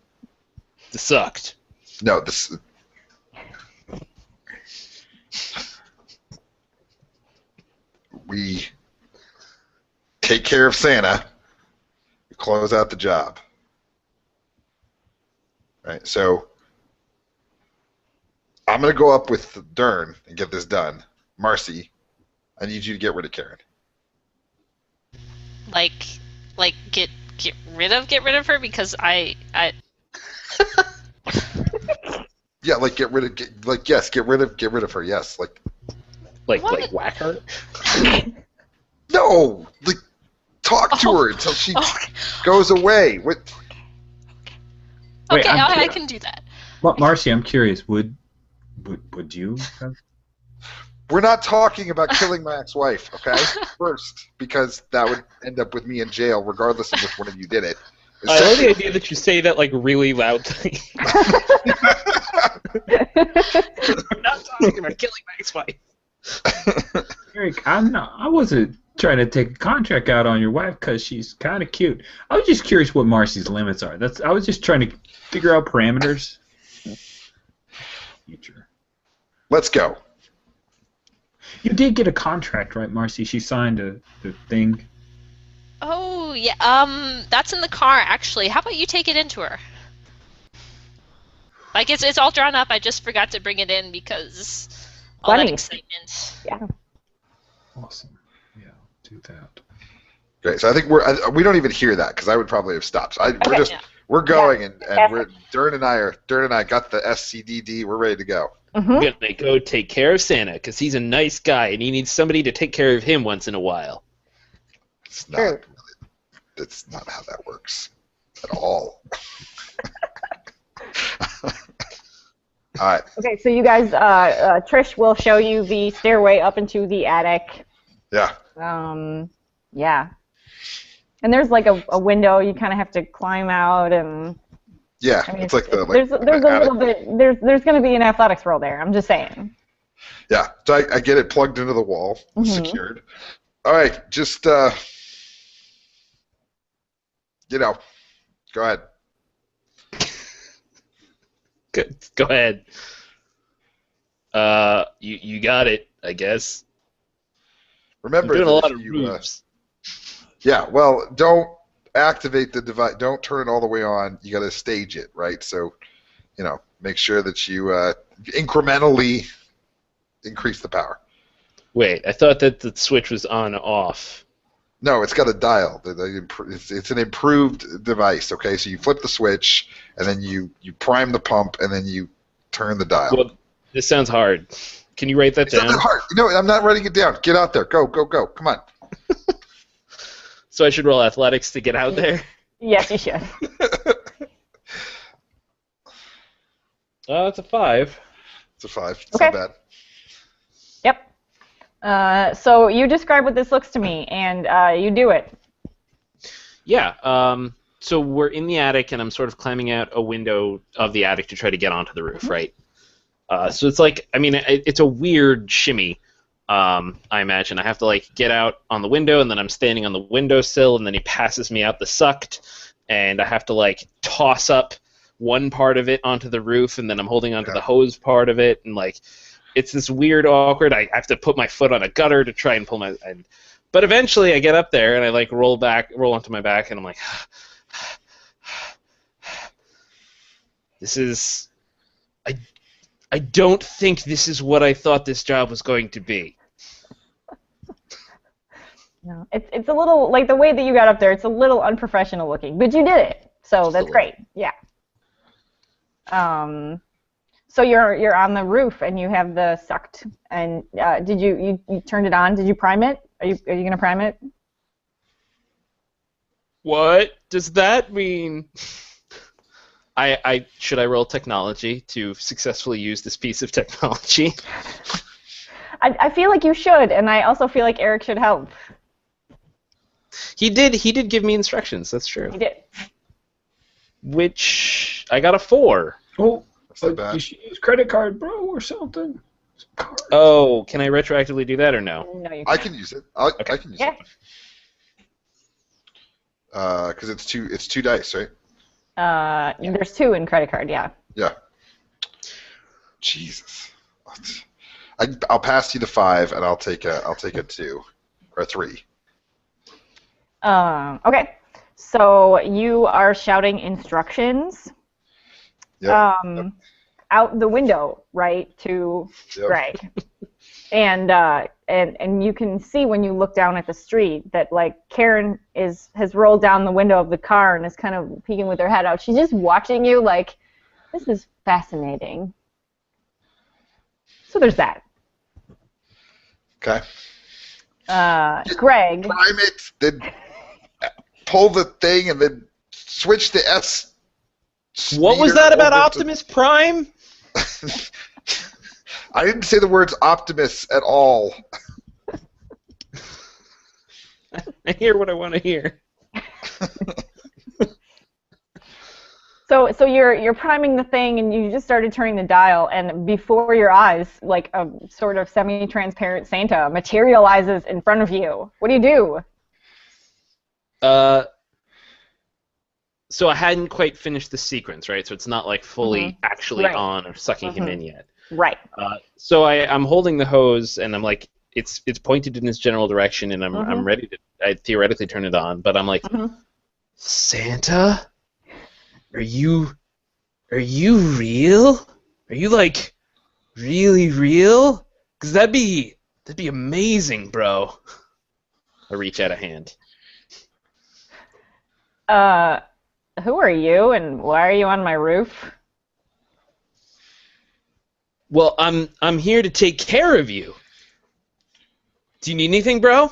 Sucked. No, this. we take care of Santa, we close out the job. Right, so I'm going to go up with Dern and get this done. Marcy, I need you to get rid of Karen. Like get rid of her because I Yeah, like get rid of her. Yes, like What? whack her. no, like talk to her until she goes away. What? Wait, Okay, I'm I curious. can do that. Marcy, I'm curious. Would you? We're not talking about killing my ex-wife, okay? First, because that would end up with me in jail, regardless of which one of you did it. I love the idea that you say that like really loudly. I'm not talking about killing my ex-wife. Eric, I wasn't trying to take a contract out on your wife because she's kind of cute. I was just curious what Marcy's limits are. I was just trying to figure out parameters. Future. Let's go. You did get a contract, right, Marcy? She signed the thing. Oh yeah, that's in the car actually. How about you take it into her? Like it's all drawn up. I just forgot to bring it in because all that Funny. excitement. Yeah. Awesome. Yeah, do that. Great. So I think we don't even hear that because I would probably have stopped. Yeah. We're going and Fantastic. Dern and I got the SCDD. We're ready to go. Mm-hmm. I'm gonna go take care of Santa because he's a nice guy and he needs somebody to take care of him once in a while. It's True. not. That's not how that works at all. All right. Okay, so you guys, Trish will show you the stairway up into the attic. Yeah. Yeah. And there's like a window you kind of have to climb out, and Yeah. I mean, It's like the there's a little bit there's going to be an athletics roll there. I'm just saying. Yeah. So I get it plugged into the wall, secured. All right. Just go ahead. Go ahead. You got it, I guess. I'm Remember, doing a that lot if of you, moves. yeah. Well, don't activate the device. Don't turn it all the way on. You got to stage it, right? So, make sure that you incrementally increase the power. Wait, I thought that the switch was on off. No, it's got a dial. It's an improved device. Okay, so you flip the switch, and then you prime the pump, and then you turn the dial. Well, this sounds hard. Can you write that It's not down? that hard. I'm not writing it down. Get out there. Go. Come on. So I should roll athletics to get out there? Yes, you should. It's a 5. It's a 5. It's Okay. not bad. Yep. So you describe what this looks to me, and you do it. Yeah. So we're in the attic, and I'm sort of climbing out a window of the attic to try to get onto the roof, right? So it's like, it's a weird shimmy. I imagine I have to get out on the window, and then I'm standing on the windowsill, and then he passes me out the suct, and I have to toss up one part of it onto the roof, and then I'm holding onto the hose part of it, and it's this weird, awkward. I have to put my foot on a gutter to try and pull my. But eventually, I get up there and I roll onto my back, and I'm like, this is. I don't think this is what I thought this job was going to be. No, it's a little the way that you got up there. It's a little unprofessional looking, but you did it, so that's great. Yeah. So you're on the roof and you have the sucked. And did you turned it on? Did you prime it? Are you gonna prime it? What does that mean? Should I roll technology to successfully use this piece of technology? I feel like you should, and I also feel like Eric should help. He did give me instructions. That's true. He did. Which I got a 4. Oh, That's not bad. you should use credit card, bro, or something. Card. Oh, can I retroactively do that or no? No, you I can't. can use it. I can use Yeah. it. Because it's two dice, right? There's 2 in credit card. Yeah. Yeah. Jesus. I'll pass you the 5, and I'll take a 2. or a 3. Okay. So you are shouting instructions Yep. out the window, right, to Yep. Greg. And you can see when you look down at the street that like Karen has rolled down the window of the car and is kind of peeking with her head out. She's just watching you like, this is fascinating. So there's that. Okay. Greg. Prime it, then pull the thing, and then switch the S. What was that about Optimus Prime? I didn't say the words Optimus at all. I hear what I want to hear. So you're priming the thing, and you just started turning the dial, and before your eyes, like a sort of semi-transparent Santa materializes in front of you. What do you do? So I hadn't quite finished the sequence, right? So it's not like fully actually Right. on or sucking him in yet. Right. So I'm holding the hose, and I'm like, it's pointed in this general direction, and I'm ready to theoretically turn it on, but I'm like, Santa, are you real? Are you like really real? Because that'd be amazing, bro. I reach out a hand. Who are you, and why are you on my roof? Well, I'm here to take care of you. Do you need anything, bro?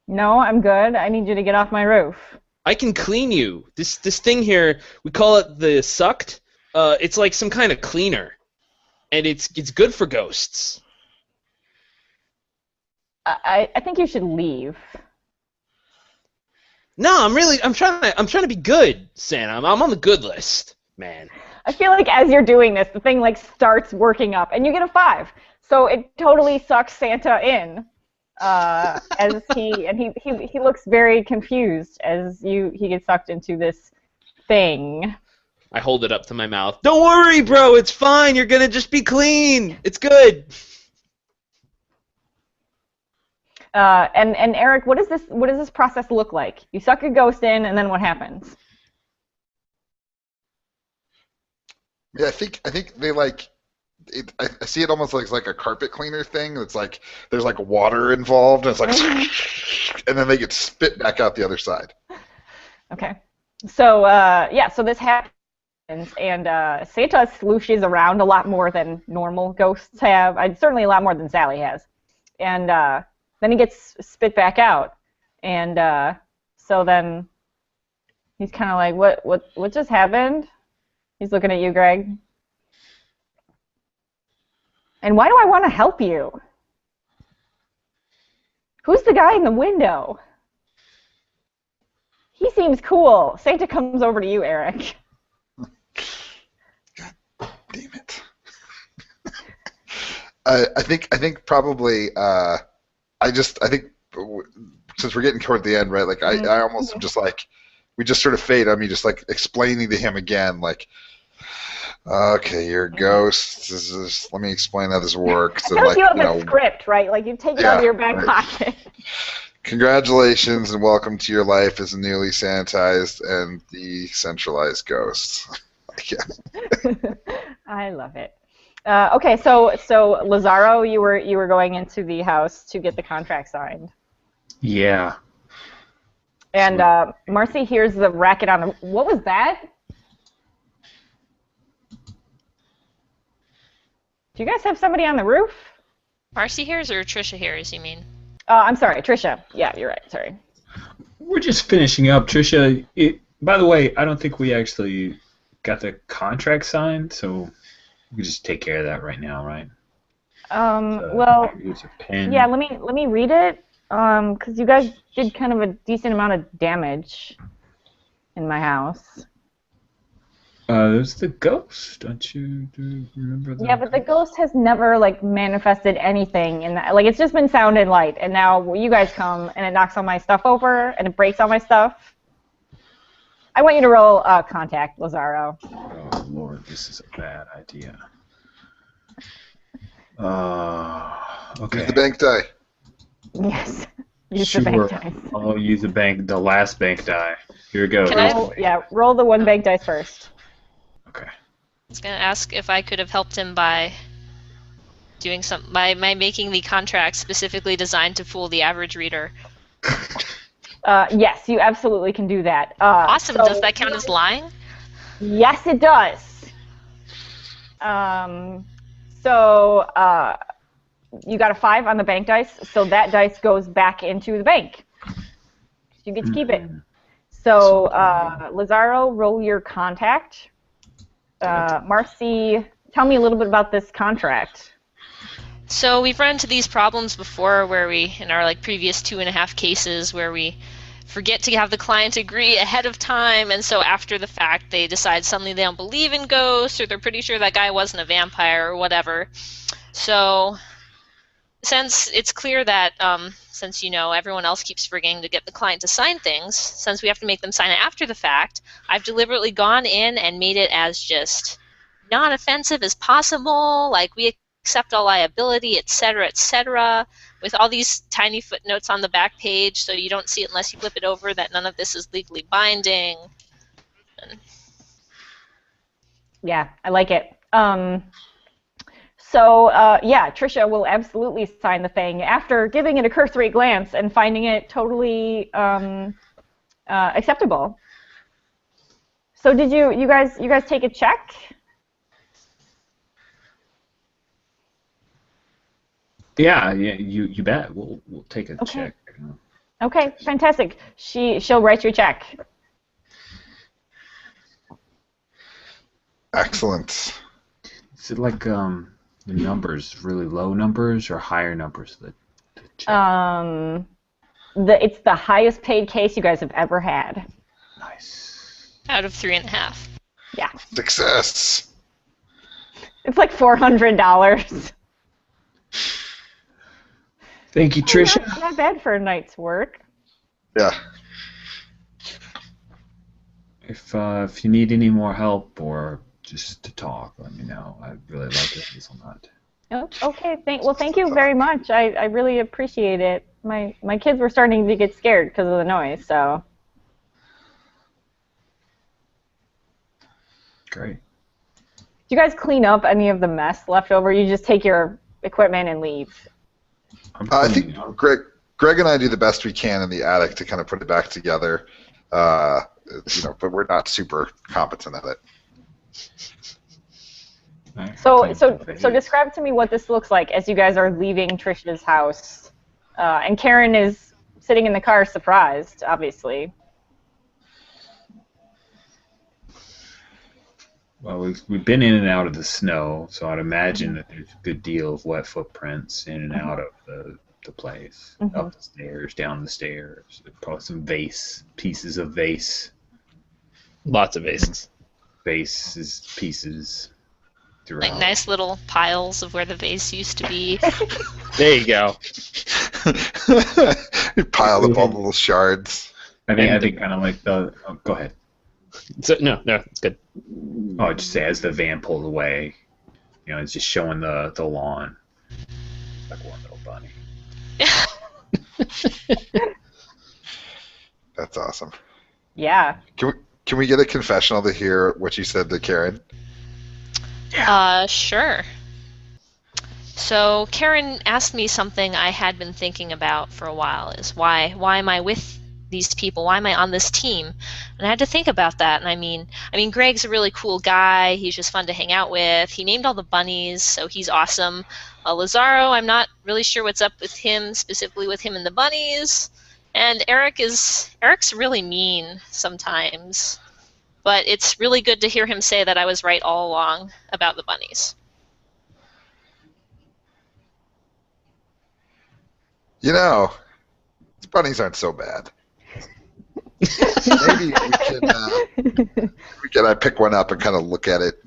No, I'm good. I need you to get off my roof. I can clean you. This thing here, we call it the sucked. It's like some kind of cleaner, and it's good for ghosts. I think you should leave. No, I'm trying to be good, Santa. I'm on the good list, man. I feel like as you're doing this, the thing like starts working up, and you get a 5. So it totally sucks Santa in, as he looks very confused as he gets sucked into this thing. I hold it up to my mouth. Don't worry, bro. It's fine. You're gonna just be clean. It's good. And Eric, what does this process look like? You suck a ghost in, and then what happens? Yeah, I think they like. I see it almost like a carpet cleaner thing. It's like there's like water involved, and it's like, and then they get spit back out the other side. Okay. So so this happens, and Santa slooshes around a lot more than normal ghosts have. Certainly a lot more than Sally has, and then he gets spit back out, and so then he's kind of like, what just happened? He's looking at you, Greg. And why do I want to help you? Who's the guy in the window? He seems cool. Santa comes over to you, Eric. God damn it. I think probably I think since we're getting toward the end, right? Like I almost am just like we just sort of fade on me, just like explaining to him again, like, okay, you're a ghost. Let me explain how this works. I feel like you have a script, right? Like you take it out of your back pocket. Congratulations and welcome to your life as a newly sanitized and decentralized ghost. I love it. Okay, so Lazaro, you were going into the house to get the contract signed. Yeah. And Marcy hears the racket on the... What was that? Do you guys have somebody on the roof? Marcy hears or Trisha hears, you mean? I'm sorry, Trisha. Yeah, you're right. Sorry. We're just finishing up. Trisha, by the way, I don't think we actually got the contract signed, so we can just take care of that right now, right? Well, use a pen. yeah, let me read it, because you guys did kind of a decent amount of damage in my house. There's the ghost. Do you remember that? Yeah, but the ghost has never like manifested anything in that. Like it's just been sound and light, and now you guys come and it knocks all my stuff over and it breaks all my stuff. I want you to roll contact, Lazaro. Oh Lord, this is a bad idea. Okay. Here's the bank die. Yes. Use Sure. the bank dice. I'll use the last bank die. Here we go. Can Here's I- the- Yeah, roll the one bank dice first. Okay. I was gonna ask if I could have helped him by doing by making the contract specifically designed to fool the average reader. Yes, you absolutely can do that. Awesome. So, Does that count as lying? Yes, it does. So you got a 5 on the bank dice, so that dice goes back into the bank. You get to keep it. So Lazaro, roll your contact. Marcy, tell me a little bit about this contract. So we've run into these problems before where we, in our previous 2.5 cases, where we forget to have the client agree ahead of time, and so after the fact they decide suddenly they don't believe in ghosts, or they're pretty sure that guy wasn't a vampire or whatever. So since it's clear that since everyone else keeps forgetting to get the client to sign things, since we have to make them sign it after the fact, I've deliberately gone in and made it as just non-offensive as possible, like we accept all liability, etc., with all these tiny footnotes on the back page so you don't see it unless you flip it over, that none of this is legally binding. Yeah, I like it. So yeah, Trisha will absolutely sign the thing after giving it a cursory glance and finding it totally acceptable. So did you guys take a check? Yeah, you bet. We'll take a check. Okay, fantastic. She'll write you a check. Excellent. Is it like the numbers, really low numbers or higher numbers? The check? It's the highest paid case you guys have ever had. Nice. Out of 3.5. Yeah. Success. It's like $400. Thank you, Trisha. Not bad for a night's work. Yeah. If you need any more help or just to talk, let me know. I'd really like a hazelnut. Oh, okay. Thank you very much. I really appreciate it. My kids were starting to get scared because of the noise. So. Great. Do you guys clean up any of the mess left over? You just take your equipment and leave. I think Greg and I do the best we can in the attic to kind of put it back together, but we're not super competent at it. So describe to me what this looks like as you guys are leaving Trisha's house, and Karen is sitting in the car, surprised, obviously. Well, we've been in and out of the snow, so I'd imagine that there's a good deal of wet footprints in and out of the place. Up the stairs, down the stairs. Probably some pieces of vase. Lots of vases. Pieces throughout. Like nice little piles of where the vase used to be. There you go. You piled up all the little shards. I think kind of like the. Oh, go ahead. So, no, it's good. Oh, just say as the van pulls away, it's just showing the lawn, like one little bunny. That's awesome. Yeah. Can we get a confessional to hear what you said to Karen? Sure. So Karen asked me something I had been thinking about for a while, is why am I with these people? Why am I on this team? And I had to think about that. And I mean, Greg's a really cool guy. He's just fun to hang out with. He named all the bunnies, so he's awesome. Lazaro, I'm not really sure what's up with him, specifically with him and the bunnies. And Eric's really mean sometimes. But it's really good to hear him say that I was right all along about the bunnies. These bunnies aren't so bad. Maybe we can pick one up and kind of look at it.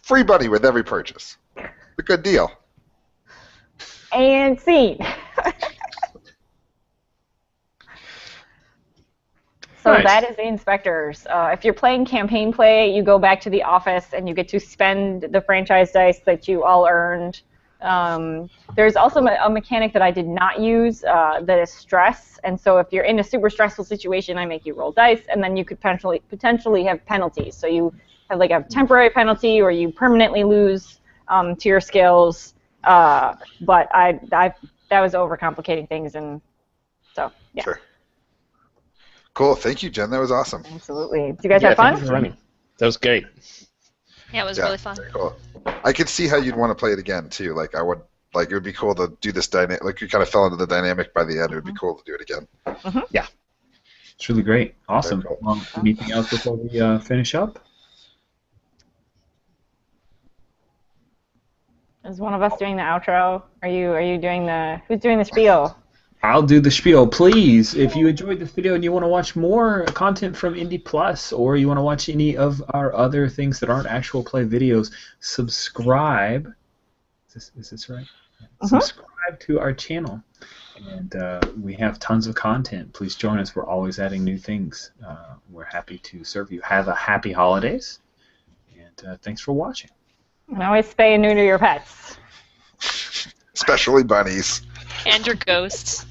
Free bunny with every purchase. A good deal. And scene. So Nice. That is the Inspectors. If you're playing campaign play, you go back to the office and you get to spend the franchise dice that you all earned There's also a mechanic that I did not use that is stress, and so if you're in a super stressful situation, I make you roll dice, and then you could potentially have penalties. So you have like a temporary penalty, or you permanently lose to your skills. But that was overcomplicating things, and so yeah. Sure. Cool. Thank you, Jen. That was awesome. Absolutely. Did you guys have fun? Thank you for running. That was great. Yeah, it was really fun. Very cool. I could see how you'd want to play it again too. Like it would be cool to do this dynamic. Like you kind of fell into the dynamic by the end. It would be cool to do it again. Mm-hmm. Yeah. It's really great. Awesome. Very cool. Anything else before we finish up? Is one of us doing the outro? Are you doing who's doing the spiel? I'll do the spiel. Please, if you enjoyed this video and you want to watch more content from Indie Plus, or you want to watch any of our other things that aren't actual play videos, subscribe. Is this right? Uh-huh. Subscribe to our channel. And we have tons of content. Please join us. We're always adding new things. We're happy to serve you. Have a happy holidays. And thanks for watching. And always spay and neuter your pets. Especially bunnies. And your ghosts.